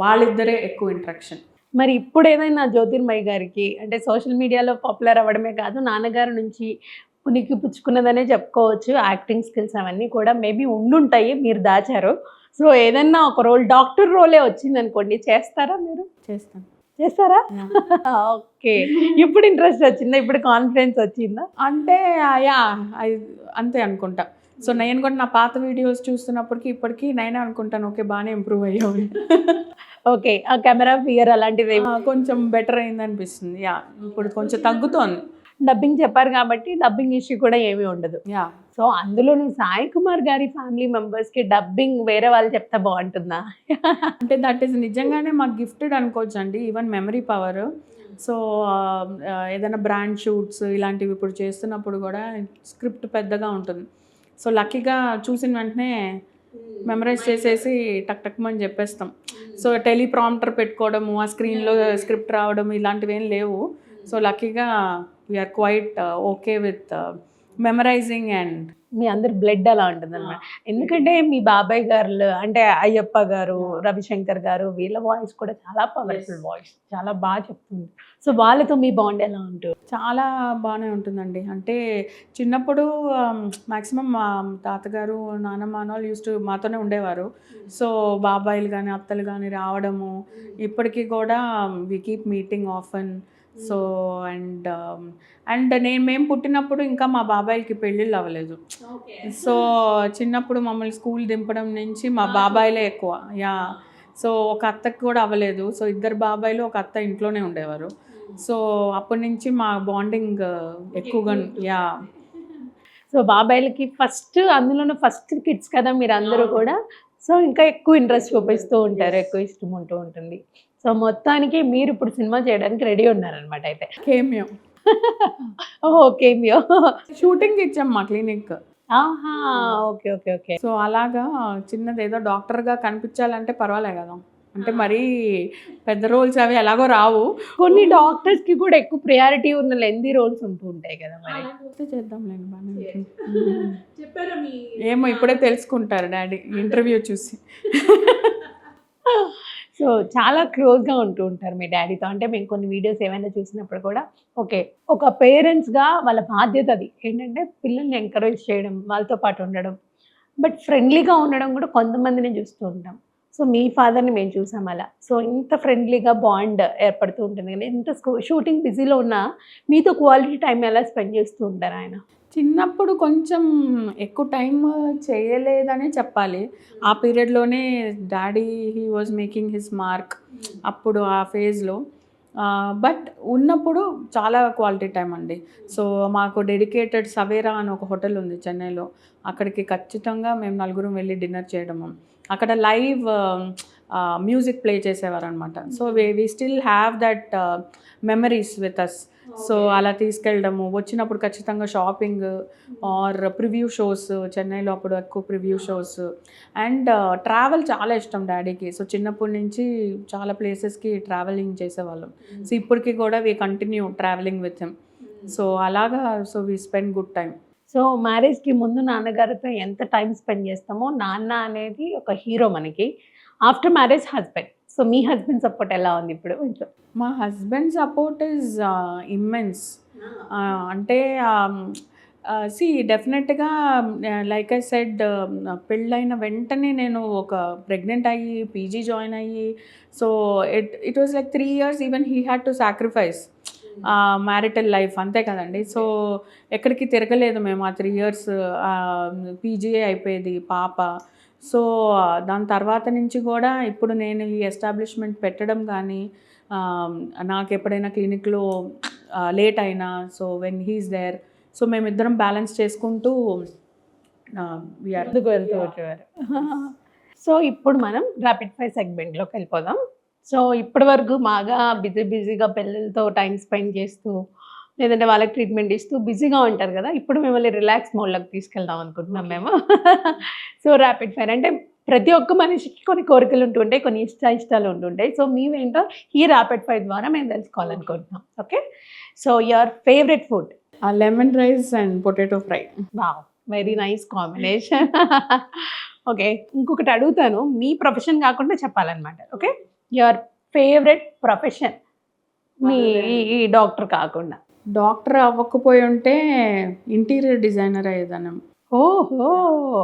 వాళ్ళిద్దరే ఎక్కువ ఇంట్రాక్షన్. మరి ఇప్పుడు ఏదైనా జ్యోతిర్మయి గారికి అంటే సోషల్ మీడియాలో పాపులర్ అవ్వడమే కాదు, నాన్నగారి నుంచి పునికి పుచ్చుకున్నదనే చెప్పుకోవచ్చు. యాక్టింగ్ స్కిల్స్ అవన్నీ కూడా మేబీ ఉండుంటాయి, మీరు దాచారు. సో ఏదన్నా ఒక రోల్, డాక్టర్ రోలే వచ్చింది అనుకోండి, చేస్తారా మీరు? చేస్తాను. చేస్తారా? ఓకే. ఇప్పుడు ఇంట్రెస్ట్ వచ్చిందా? ఇప్పుడు కాన్ఫిడెన్స్ వచ్చిందా? అంటే యా అంతే అనుకుంటా. సో నేను కూడా నా పాత వీడియోస్ చూస్తున్నప్పటికీ ఇప్పటికీ నేనే అనుకుంటాను, ఓకే బాగానే ఇంప్రూవ్ అయ్యావు. ఓకే. ఆ కెమెరా ఫియర్ అలాంటిది కొంచెం బెటర్ అయింది అనిపిస్తుంది. యా ఇప్పుడు కొంచెం తగ్గుతోంది. డబ్బింగ్ చెప్పారు కాబట్టి డబ్బింగ్ ఇష్యూ కూడా ఏమీ ఉండదు. యా సో అందులోనూ సాయి కుమార్ గారి ఫ్యామిలీ మెంబర్స్కి డబ్బింగ్ వేరే వాళ్ళు చెప్తే బాగుంటుందా? అంటే దట్ ఈస్ నిజంగానే మాకు గిఫ్టెడ్ అనుకోవచ్చు అండి, ఈవెన్ మెమరీ పవర్. సో ఏదైనా బ్రాండ్ షూట్స్ ఇలాంటివి ఇప్పుడు చేస్తున్నప్పుడు కూడా స్క్రిప్ట్ పెద్దగా ఉంటుంది. సో లక్కీగా చూసిన వెంటనే మెమరైజ్ చేసేసి టక్ టక్ అని చెప్పేస్తాం. సో టెలిప్రాంప్టర్ పెట్టుకోవడము, ఆ స్క్రీన్లో స్క్రిప్ట్ రావడం ఇలాంటివి ఏం లేవు. సో లక్కీగా we are quite okay with memorising. And మీ అందరి బ్లడ్ అలా ఉంటుంది అనమాట. ఎందుకంటే మీ బాబాయ్ గారు అంటే అయ్యప్ప గారు, రవిశంకర్ గారు, వీళ్ళ వాయిస్ కూడా చాలా పవర్ఫుల్ వాయిస్, చాలా బాగా చెప్తుంది. సో వాళ్ళతో మీ బాండ్ ఎలా ఉంటుంది? చాలా బాగానే ఉంటుందండి. అంటే చిన్నప్పుడు మ్యాక్సిమం మా తాతగారు, నాన్నమ్మ వాళ్ళు యూస్ టు మాతోనే ఉండేవారు. సో బాబాయిలు కానీ అత్తలు కానీ రావడము ఇప్పటికీ కూడా we keep meeting often. So and మేము పుట్టినప్పుడు ఇంకా మా బాబాయిలకి పెళ్ళిళ్ళు అవ్వలేదు. సో చిన్నప్పుడు మమ్మల్ని స్కూల్ దింపడం నుంచి మా బాబాయిలే ఎక్కువ. యా సో ఒక అత్తకి కూడా అవ్వలేదు. సో ఇద్దరు బాబాయిలు, ఒక అత్త ఇంట్లోనే ఉండేవారు. సో అప్పటి నుంచి మా బాండింగ్ ఎక్కువగా. యా సో బాబాయిలకి ఫస్ట్, అందులోనూ ఫస్ట్ కిడ్స్ కదా మీరు అందరూ కూడా. సో ఇంకా ఎక్కువ ఇంట్రెస్ట్ చూపిస్తూ ఉంటారు, ఎక్కువ ఇష్టం ఉంటూ ఉంటుంది. సో మొత్తానికి మీరు ఇప్పుడు సినిమా చేయడానికి రెడీ ఉన్నారనమాట అయితే. కేమియో కేమియో షూటింగ్ ఇచ్చాం మా క్లినిక్. ఆహా, ఓకే ఓకే ఓకే. సో అలాగా చిన్నది ఏదో డాక్టర్గా కనిపించాలంటే పర్వాలే కదా, అంటే మరీ పెద్ద రోల్స్ అవి ఎలాగో రావు. కొన్ని డాక్టర్స్కి కూడా ఎక్కువ ప్రయారిటీ ఉన్న లెందీ రోల్స్ ఉంటూ ఉంటాయి కదా, మరి చేద్దాంలేండి బాగా. ఏమో ఇప్పుడే తెలుసుకుంటారు డాడీ ఇంటర్వ్యూ చూసి. సో చాలా క్లోజ్గా ఉంటూ ఉంటారు మీ డాడీతో. అంటే మేము కొన్ని వీడియోస్ ఏమైనా చూసినప్పుడు కూడా ఓకే, ఒక పేరెంట్స్గా వాళ్ళ బాధ్యత అది ఏంటంటే పిల్లల్ని ఎంకరేజ్ చేయడం, వాళ్ళతో పాటు ఉండడం, బట్ ఫ్రెండ్లీగా ఉండడం కూడా కొంతమందిని చూస్తూ ఉంటాం. సో మీ ఫాదర్ని మేము చూసాం అలా. సో ఇంత ఫ్రెండ్లీగా బాండ్ ఏర్పడుతూ ఉంటుంది కదా, ఎంత షూటింగ్ బిజీలో ఉన్నా మీతో క్వాలిటీ టైం ఎలా స్పెండ్ చేస్తూ ఉంటారు ఆయన? చిన్నప్పుడు కొంచెం ఎక్కువ టైం చేయలేదనే చెప్పాలి. ఆ పీరియడ్లోనే daddy he was making his mark అప్పుడు ఆ ఫేజ్లో. బట్ ఉన్నప్పుడు చాలా క్వాలిటీ టైం అండి. సో మాకు డెడికేటెడ్ సవేరా అని ఒక హోటల్ ఉంది చెన్నైలో, అక్కడికి ఖచ్చితంగా మేము నలుగురం వెళ్ళి డిన్నర్ చేయడము. అక్కడ లైవ్ మ్యూజిక్ ప్లే చేసేవారు అనమాట. So we still have that memories with us. So అలా తీసుకెళ్ళడము, వచ్చినప్పుడు ఖచ్చితంగా షాపింగ్ ఆర్ ప్రివ్యూ షోస్, చెన్నైలో అప్పుడు ఎక్కువ ప్రివ్యూ షోస్. అండ్ ట్రావెల్ చాలా ఇష్టం డాడీకి. సో చిన్నప్పటి నుంచి చాలా ప్లేసెస్కి ట్రావెలింగ్ చేసేవాళ్ళం. సో ఇప్పటికీ కూడా we continue travelling with him. So అలాగా so we spend good time. So మ్యారేజ్కి ముందు నాన్నగారితో ఎంత టైం స్పెండ్ చేస్తామో, నాన్న అనేది ఒక హీరో మనకి. After marriage husband. సో మీ హస్బెండ్ సపోర్ట్ ఎలా ఉంది ఇప్పుడు ఇంట్లో? మా హస్బెండ్ సపోర్ట్ ఈజ్ ఇమ్మెన్స్. అంటే డెఫినెట్గా లైక్ ఐ సెడ్, పెళ్ళైన వెంటనే నేను ఒక ప్రెగ్నెంట్ అయ్యి పీజీ జాయిన్ అయ్యి, so it was like 3 years even he had to sacrifice marital life, అంతే కదండి. సో ఎక్కడికి తిరగలేదు మేము ఆ 3 years. పీజీఏ అయిపోయేది పాప. సో దాని తర్వాత నుంచి కూడా ఇప్పుడు నేను ఈ ఎస్టాబ్లిష్మెంట్ పెట్టడం కానీ, నాకు ఎప్పుడైనా క్లినిక్లో లేట్ అయినా so when he's there so మేమిద్దరం బ్యాలెన్స్ చేసుకుంటూ వీఆర్ ముందుకు వెళ్తూ వచ్చేవారు. సో ఇప్పుడు మనం ర్యాపిడ్ ఫైర్ సెగ్మెంట్లోకి వెళ్ళిపోదాం. సో ఇప్పటి వరకు బాగా బిజీగా పిల్లలతో టైం స్పెండ్ చేస్తూ లేదంటే వాళ్ళకి ట్రీట్మెంట్ ఇస్తూ బిజీగా ఉంటారు కదా. ఇప్పుడు మిమ్మల్ని రిలాక్స్ మోడ్లోకి తీసుకెళ్దాం అనుకుంటున్నాం మేము. సో ర్యాపిడ్ ఫైర్ అంటే ప్రతి ఒక్క మనిషికి కొన్ని కోరికలు ఉంటుంటాయి, కొన్ని ఇష్టాలు ఉంటుంటాయి. సో మీవేంటో ఈ ర్యాపిడ్ ఫైర్ ద్వారా మేము తెలుసుకోవాలనుకుంటున్నాం. Okay, so your favourite food? Lemon rice and potato fry. Wow, very nice combination. Okay, ఇంకొకటి అడుగుతాను, మీ ప్రొఫెషన్ కాకుండా చెప్పాలన్నమాట. ఓకే, యువర్ ఫేవరెట్ ప్రొఫెషన్ మీ ఈ డాక్టర్ కాకుండా? డాక్టర్ అవ్వకపోయి ఉంటే ఇంటీరియర్ డిజైనర్ అయ్యేదాన్ని. ఓహో,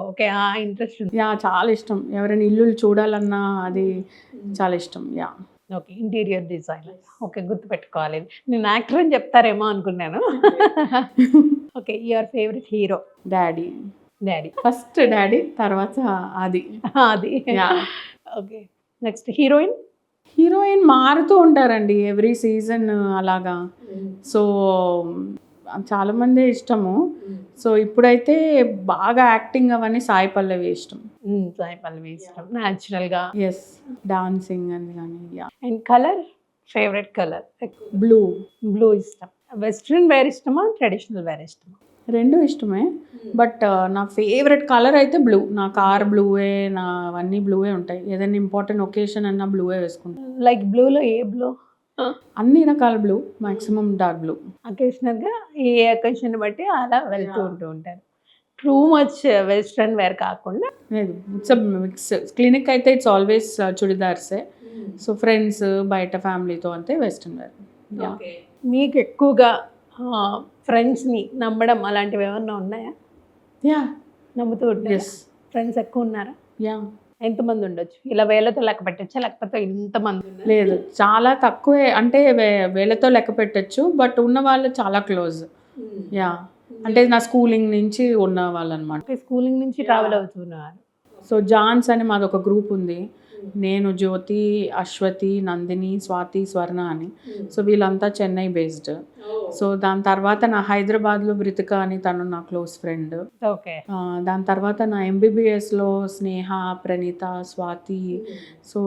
ఓకే, ఇంట్రెస్ట్ ఉంది. యా, చాలా ఇష్టం. ఎవరైనా ఇల్లు చూడాలన్నా అది చాలా ఇష్టం. Yeah, okay, interior designer. Okay, గుర్తుపెట్టుకోవాలి. నేను యాక్టర్ అని చెప్తారేమో అనుకున్నాను. Okay, your favourite hero? Daddy. First daddy, తర్వాత అది. Okay, next heroine? హీరోయిన్ మారుతూ ఉంటారండి ఎవ్రీ సీజన్ అలాగా. సో చాలామంది ఇష్టము. సో ఇప్పుడైతే బాగా యాక్టింగ్ అవన్నీ సాయి పల్లవి ఇష్టం. న్యాచురల్గా. ఎస్, డాన్సింగ్ అని కానీ. Yeah. And colour? Favourite colour? Blue ఇష్టం. వెస్ట్రన్ వేర్ ఇష్టమా, ట్రెడిషనల్ వేర్ ఇష్టమా? రెండు ఇష్టమే, బట్ నా ఫేవరెట్ కలర్ అయితే బ్లూ. నా కార్ బ్లూవే, నా అవన్నీ బ్లూవే ఉంటాయి. ఏదైనా ఇంపార్టెంట్ ఒకేషన్ అన్నా బ్లూవే వేసుకుంటాను. లైక్ బ్లూలో ఏ బ్లూ? అన్ని రకాల బ్లూ, మాక్సిమం డార్క్ బ్లూ. అకేషనల్గా ఏ అకేషన్ బట్టి అలా వెళ్తూ ఉంటారు. టూ మచ్ వెస్ట్రన్ వేర్ కాకుండా? లేదు, ఇట్స్ మిక్స్. క్లినిక్ అయితే ఇట్స్ ఆల్వేస్ చుడిదార్సే. సో ఫ్రెండ్స్, బయట ఫ్యామిలీతో అంతే వెస్ట్రన్ వేర్. మీకు ఎక్కువగా ఫ్రెండ్స్ని నమ్మడం అలాంటివి ఏమన్నా ఉన్నాయా? యా, నమ్ముతూ ఉంటారు. ఫ్రెండ్స్ ఎక్కువ ఉన్నారా? యా. ఎంతమంది ఉండొచ్చు? ఇలా వేలతో లెక్క పెట్టచ్చా, లేకపోతే ఇంతమంది? లేదు, చాలా తక్కువే. అంటే వేలతో లెక్క పెట్టచ్చు, బట్ ఉన్న వాళ్ళు చాలా క్లోజ్. యా, అంటే నా స్కూలింగ్ నుంచి ఉన్న వాళ్ళు అనమాట. స్కూలింగ్ నుంచి ట్రావెల్ అవుతున్నారు. సో జాన్స్ అని మాది ఒక గ్రూప్ ఉంది. నేను, జ్యోతి, అశ్వతి, నందిని, స్వాతి, స్వర్ణ అని. సో వీళ్ళంతా చెన్నై బేస్డ్. సో దాని తర్వాత నా హైదరాబాద్లో బృతిక అని, తను నా క్లోజ్ ఫ్రెండ్. ఓకే. దాని తర్వాత నా ఎంబీబీఎస్లో స్నేహ, ప్రణీత, స్వాతి, సో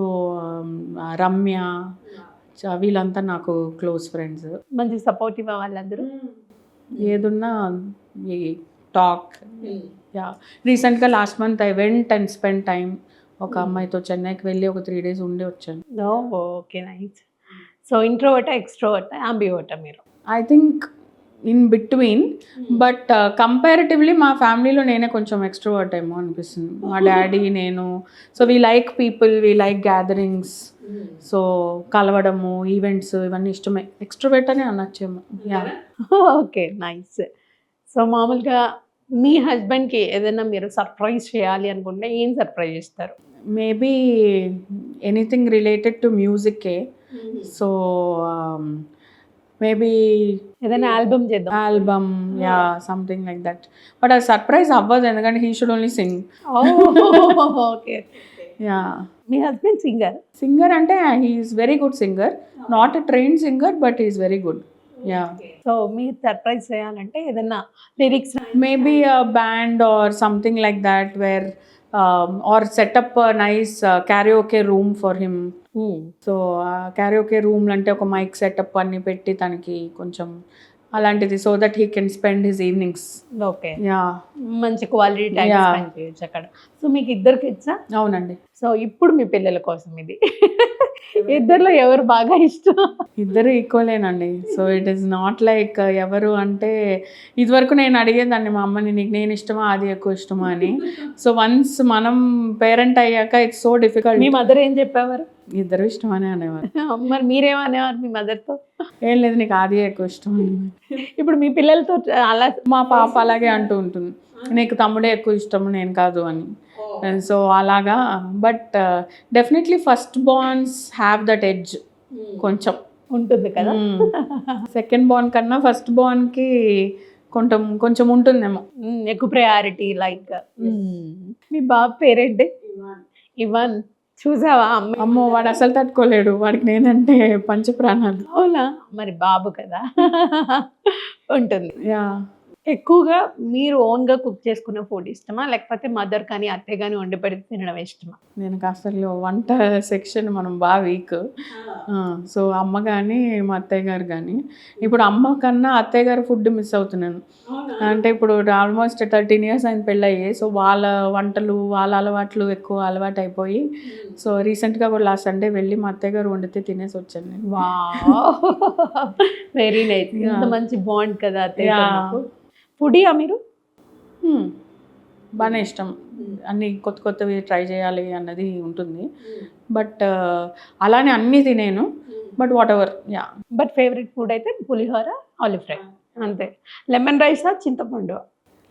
రమ్య, వీళ్ళంతా నాకు క్లోజ్ ఫ్రెండ్స్. మంచి సపోర్టివ్ వాళ్ళందరూ. ఏదున్నా టాక్. యా, రీసెంట్గా last month I went and spend time ఒక అమ్మాయితో చెన్నైకి వెళ్ళి ఒక 3 days ఉండి వచ్చాను. Okay, nice. సో ఇంట్రోవర్టా, ఎక్స్ట్రోవర్టా, అంబివర్టా మీరు? I think in between, but comparatively మా ఫ్యామిలీలో నేనే కొంచెం ఎక్స్ట్రోవర్ట్ ఏమో అనిపిస్తుంది. మా డాడీ, నేను. So we like people, we like gatherings. So కలవడము, ఈవెంట్స్, ఇవన్నీ ఇష్టమే. ఎక్స్ట్రోవర్ట్ అని అనొచ్చేమో. యా. Okay, nice. సో మామూలుగా మీ హస్బెండ్కి ఏదైనా మీరు సర్ప్రైజ్ చేయాలి అనుకుంటే ఏం సర్ప్రైజ్ ఇస్తారు? మేబీ ఎనీథింగ్ రిలేటెడ్ టు మ్యూజిక్కే. సో మేబీ ఏదైనా ఆల్బమ్ చేద్దాం. Album, yeah, something like that. But అది సర్ప్రైజ్ అవ్వదు, ఎందుకంటే he should only sing. Okay. Yeah. మీ హస్బెండ్ సింగర్ అంటే he is very good singer. Not a trained singer, but he is very good. Yeah. So మీరు సర్ప్రైజ్ చేయాలంటే ఏదైనా lyrics? Maybe a band or something like that, where or set up a nice karaoke room for him. So karaoke room అంటే ఒక మైక్ సెటప్ అన్ని పెట్టి తనకి కొంచెం అలాంటిది, so that he can spend his evenings. Okay. Yeah, మంచి క్వాలిటీ టైం స్పెండ్ చేయొచ్చు అక్కడ. సో మీకు ఇద్దరు కిడ్సా? అవునండి. సో ఇప్పుడు మీ పిల్లల కోసం ఇది ఇద్దరిలో ఎవరు బాగా ఇష్టం? ఇద్దరు ఈక్వలేనండి. So it is not like ఎవరు అంటే, ఇదివరకు నేను అడిగేదాన్ని మా అమ్మని, నీకు నేను ఇష్టమా, అది ఎక్కువ ఇష్టమా అని. సో వన్స్ మనం పేరెంట్ అయ్యాక it's so difficult. Me mother ఏం చెప్పేవారు? ఇద్దరు ఇష్టమని అనేవారు. మరి మీరేమనేవారు మీ మదర్తో? ఏం లేదు, నీకు అది ఎక్కువ ఇష్టం. ఇప్పుడు మీ పిల్లలతో అలా? మా పాప అలాగే అంటూ ఉంటుంది, నీకు తమ్ముడే ఎక్కువ ఇష్టం, నేను కాదు అని. సో అలాగా. But definitely first borns have that edge కొంచెం ఉంటుంది కదా. సెకండ్ బార్న్ కన్నా ఫస్ట్ బార్న్కి కొంచెం ఉంటుందేమో ఎక్కువ ప్రయారిటీ. లైక్ మీ బాబు పేరేంటి? ఇవాన్. చూసావా అమ్మ? అమ్మో వాడు అసలు తట్టుకోలేడు, వాడికి నేనంటే పంచప్రాణాలు. అవునా? మరి బాబు కదా ఉంటుంది. యా, ఎక్కువగా మీరు ఓన్గా కుక్ చేసుకున్న ఫుడ్ ఇష్టమా, లేకపోతే మదర్ కానీ అత్తయ్య కానీ వండి పెడితే తినడం ఇష్టమా? నేను అసలు వంట సెక్షన్ మనం బాగా వీక్. సో అమ్మ కానీ మా అత్తయ్య గారు కానీ, ఇప్పుడు అమ్మ కన్నా అత్తయ్య గారు ఫుడ్ మిస్ అవుతున్నాను. అంటే ఇప్పుడు ఆల్మోస్ట్ 13 years ఆయన పెళ్ళయ్యి, సో వాళ్ళ వంటలు వాళ్ళ అలవాట్లు ఎక్కువ అలవాటు అయిపోయి, సో రీసెంట్గా కూడా లాస్ట్ సండే వెళ్ళి మా అత్తయ్య గారు వండితే తినేసి వచ్చాను నేను. Very nice. ఇంత Yeah. మంచి బాండ్ కదా అత్తయ్య. Yeah. ఫుడీయా మీరు? బాగానే ఇష్టం, అన్నీ కొత్త కొత్తవి ట్రై చేయాలి అన్నది ఉంటుంది. బట్ అలానే అన్నీ తినేను, but whatever. Yeah, but favourite food అయితే పులిహోర, ఆలివ్ ఫ్రై అంతే. లెమన్ రైసా, చింతపండు?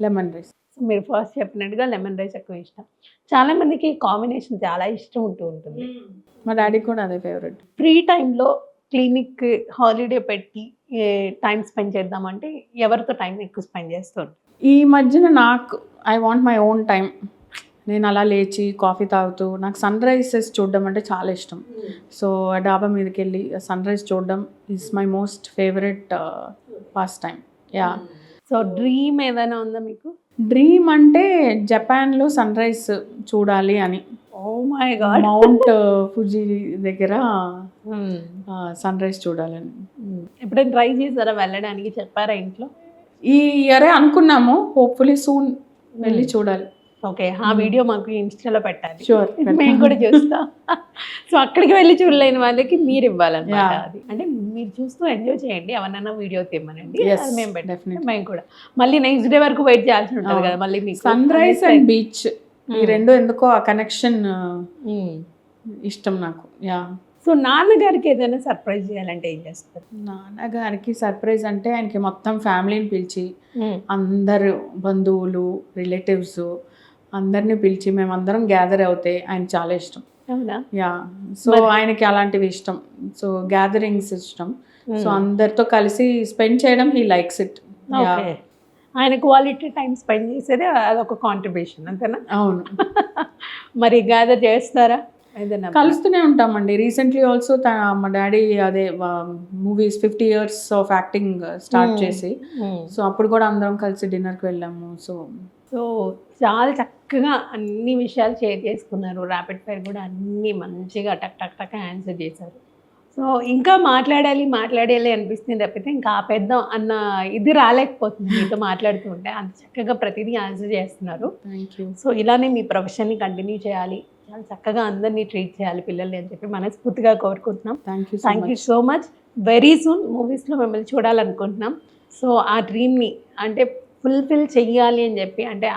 Lemon rice. మీరు ఫస్ట్ చెప్పినట్టుగా లెమన్ రైస్ ఎక్కువ ఇష్టం. చాలా మందికి కాంబినేషన్ చాలా ఇష్టం ఉంటుంది. మా డాడీకి కూడా అదే ఫేవరెట్. ఫ్రీ టైంలో క్లినిక్ హాలిడే పెట్టి టైం స్పెండ్ చేద్దామంటే ఎవరితో టైం ఎక్కువ స్పెండ్ చేస్తారు? ఈ మధ్యన నాకు I want my own time. నేను అలా లేచి కాఫీ తాగుతూ, నాకు సన్ రైజెస్ చూడడం అంటే చాలా ఇష్టం. సో ఆ డాబా మీదకి వెళ్ళి సన్ రైజ్ చూడడం is my most favourite past time. Yeah. So dream ఏదైనా ఉందా మీకు? డ్రీమ్ అంటే జపాన్లో సన్ రైజ్ చూడాలి అని. Oh my god. Mount Fuji దగ్గర సన్ రైజ్ చూడాలని. ఎప్పుడైనా ట్రై చేశారా వెళ్ళడానికి? చెప్పారా ఇంట్లో? ఈ ఇయరే అనుకున్నాము, హోప్ఫుల్లీ సూన్ వెళ్ళి చూడాలి. ఓకే, ఆ వీడియో మాకు ఇన్స్టాలో పెట్టాలి. షూర్, మేము కూడా చూస్తాం. సో అక్కడికి వెళ్ళి చూడలేని వాళ్ళకి మీరు ఇవ్వాలన్నమాట. అది అంటే మీరు చూస్తూ ఎంజాయ్ చేయండి, ఎవరన్నా వీడియో తీయమనండి, అది మేము పెట్టాం. మేము కూడా మళ్ళీ నెక్స్ట్ డే వరకు వెయిట్ చేయాల్సి ఉంటుంది కదా మళ్ళీ మీకు. సన్ రైజ్ అండ్ బీచ్, ఈ రెండు ఎందుకో ఆ కనెక్షన్ ఇష్టం నాకు. యా. సో నాన్నగారికి ఏదైనా సర్ప్రైజ్ చేయాలంటే ఏం చేస్తారు? నాన్నగారికి సర్ప్రైజ్ అంటే ఆయనకి మొత్తం ఫ్యామిలీని పిలిచి, అందరు బంధువులు రిలేటివ్స్ అందరినీ పిలిచి మేమందరం గ్యాదర్ అవుతే ఆయన చాలా ఇష్టం. అవునా? యా. సో ఆయనకి అలాంటివి ఇష్టం, సో గ్యాదరింగ్స్ ఇష్టం. సో అందరితో కలిసి స్పెండ్ చేయడం హీ లైక్స్ ఇట్. ఆయన క్వాలిటీ టైం స్పెండ్ చేసేది అదొక కాంట్రిబ్యూషన్ అంతేనా? అవును. మరి గ్యాదర్ చేస్తారా? కలుస్తూనే ఉంటామండి. రీసెంట్లీ ఆల్సో మా డాడీ అదే movies 50 years of acting start చేసి, సో అప్పుడు కూడా అందరం కలిసి డిన్నర్కి వెళ్ళాము. సో చాలా చక్కగా అన్ని విషయాలు షేర్ చేసుకున్నారు. ర్యాపిడ్ ఫైర్ కూడా అన్నీ మంచిగా టక్ టక్ టక్ ఆన్సర్ చేశారు. సో ఇంకా మాట్లాడాలి అనిపిస్తుంది తప్పితే ఇంకా ఆపేద్దాం అన్న ఇది రాలేకపోతుంది మీతో మాట్లాడుతుంటే. అంత చక్కగా ప్రతిదీ ఆన్సర్ చేస్తున్నారు. సో ఇలానే మీ ప్రొఫెషన్ని కంటిన్యూ చేయాలి, చాలా చక్కగా అందరినీ ట్రీట్ చేయాలి పిల్లల్ని అని చెప్పి మనస్ఫూర్తిగా కోరుకుంటున్నాం. Thank you so much. Very soon మూవీస్లో మిమ్మల్ని చూడాలనుకుంటున్నాం. సో ఆ డ్రీమ్ని అంటే ఫుల్ఫిల్ చెయ్యాలి అని చెప్పి, అంటే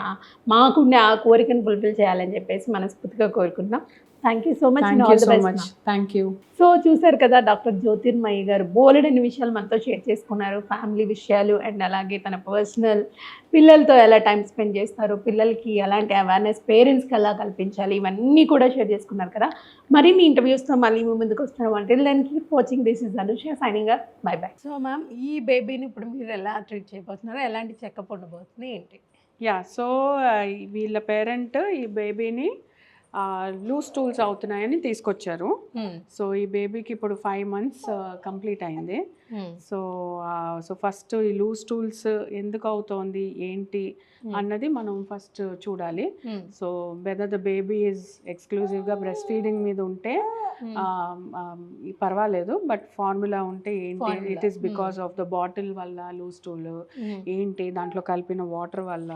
మాకుండే ఆ కోరికను ఫుల్ఫిల్ చేయాలని చెప్పేసి మనస్ఫూర్తిగా కోరుకుంటున్నాం. Thank you so much. Thank you. So చూసారు కదా, డాక్టర్ జ్యోతిర్మయి గారు బోలెడన్ని విషయాలు మనతో షేర్ చేసుకున్నారు. ఫ్యామిలీ విషయాలు అండ్ అలాగే తన పర్సనల్, పిల్లలతో ఎలా టైం స్పెండ్ చేస్తారు, పిల్లలకి ఎలాంటి అవేర్నెస్ పేరెంట్స్కి ఎలా కల్పించాలి, ఇవన్నీ కూడా షేర్ చేసుకున్నారు కదా. మరిన్ని ఇంటర్వ్యూస్తో మళ్ళీ మీ ముందుకు వస్తున్నాం. అంటే దానికి watching this is Anusha signing off. By by. So ma'am, ఈ బేబీని ఇప్పుడు మీరు ఎలా ట్రీట్ చేయబోతున్నారు, ఎలాంటి చెకప్ ఉండబోతుంది ఏంటి? యా. సో వీళ్ళ పేరెంట్ ఈ బేబీని లూజ్ స్టూల్స్ అవుతున్నాయని తీసుకొచ్చారు. సో ఈ బేబీకి ఇప్పుడు 5 months కంప్లీట్ అయింది. సో ఫస్ట్ ఈ లూజ్ స్టూల్స్ ఎందుకు అవుతోంది ఏంటి అన్నది మనం ఫస్ట్ చూడాలి. So whether the baby is ఎక్స్క్లూజివ్గా బ్రెస్ట్ ఫీడింగ్ మీద ఉంటే పర్వాలేదు, బట్ ఫార్ములా ఉంటే ఏంటి, it is because of the bottle వల్ల లూజ్ స్టూల్ ఏంటి, దాంట్లో కలిపిన వాటర్ వల్ల,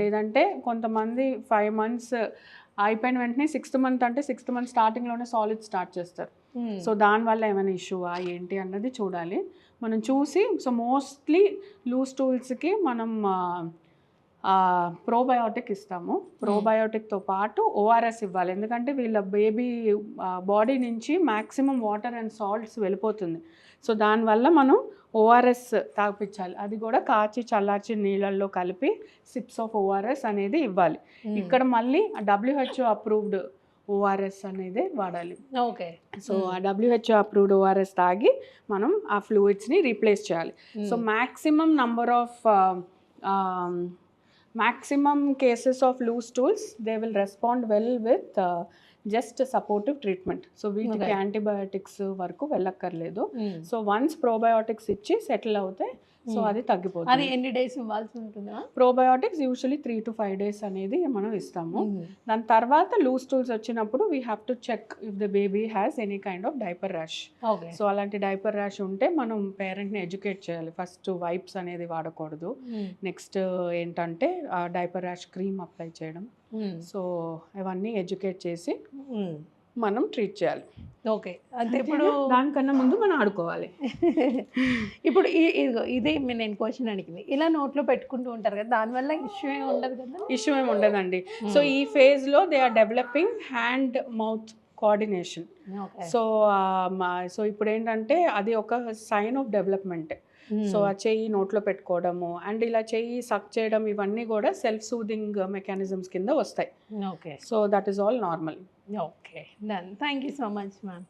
లేదంటే కొంతమంది 5 months అయిపోయిన వెంటనే 6th month అంటే 6th month స్టార్టింగ్లోనే సాలిడ్ స్టార్ట్ చేస్తారు. సో దానివల్ల ఏమైనా ఇష్యూవా ఏంటి అన్నది చూడాలి. మనం చూసి, సో మోస్ట్లీ లూజ్ స్టూల్స్కి మనం ప్రోబయోటిక్ ఇస్తాము. ప్రోబయోటిక్తో పాటు ఓఆర్ఎస్ ఇవ్వాలి, ఎందుకంటే వీళ్ళ బేబీ బాడీ నుంచి మ్యాక్సిమం వాటర్ అండ్ సాల్ట్స్ వెళ్ళిపోతుంది. సో దానివల్ల మనం ఓఆర్ఎస్ తాగిపించాలి. అది కూడా కాచి చల్లార్చి నీళ్ళల్లో కలిపి సిప్స్ ఆఫ్ ఓఆర్ఎస్ అనేది ఇవ్వాలి. ఇక్కడ మళ్ళీ WHO అప్రూవ్డ్ ఓఆర్ఎస్ అనేది వాడాలి. ఓకే. సో ఆ WHO అప్రూవ్డ్ ఓఆర్ఎస్ తాగి మనం ఆ ఫ్లూయిడ్స్ని రీప్లేస్ చేయాలి. So maximum cases of loose stools, they will respond well with just supportive treatment. So వీటికి Okay. యాంటీబయాటిక్స్ వరకు వెళ్ళక్కర్లేదు. సో వన్స్ ప్రోబయోటిక్స్ ఇచ్చి సెటిల్ అవుతే సో అది అది తగ్గిపోతుంది. ఎన్ని డేస్ ఇవ్వాల్సి ఉంటుందా? ప్రోబయోటిక్స్ యూజువలీ 3 to 5 days అనేది మనం ఇస్తాము. దాని తర్వాత లూజ్ స్టూల్స్ వచ్చినప్పుడు we have to check if the baby has any kind of diaper rash. Okay. So అలాంటి డైపర్ ర్యాష్ ఉంటే మనం పేరెంట్ని ఎడ్యుకేట్ చేయాలి. ఫస్ట్ వైప్స్ అనేది వాడకూడదు. నెక్స్ట్ ఏంటంటే డైపర్ ర్యాష్ క్రీమ్ అప్లై చేయడం. సో ఇవన్నీ ఎడ్యుకేట్ చేసి మనం ట్రీట్ చేయాలి. ఓకే. అంటే ఇప్పుడు దానికన్నా ముందు మనం ఆడుకోవాలి. ఇప్పుడు ఇదిగో ఇదే నేను క్వశ్చన్ అడిగింది. ఇలా నోట్లో పెట్టుకుంటూ ఉంటారు కదా, దానివల్ల ఇష్యూ ఏమి ఉండదు కదా? ఇష్యూ ఏమి ఉండదండి. సో ఈ ఫేజ్లో they are developing hand mouth coordination. Okay. So ఇప్పుడు ఏంటంటే అది ఒక సైన్ ఆఫ్ డెవలప్మెంట్. సో ఆ చెయ్యి నోట్లో పెట్టుకోవడము అండ్ ఇలా చెయ్యి సక్ చేయడం ఇవన్నీ కూడా సెల్ఫ్ సూదింగ్ మెకానిజమ్స్ కింద వస్తాయి. Okay. So that is all normal. Okay, done. Thank you so much ma'am.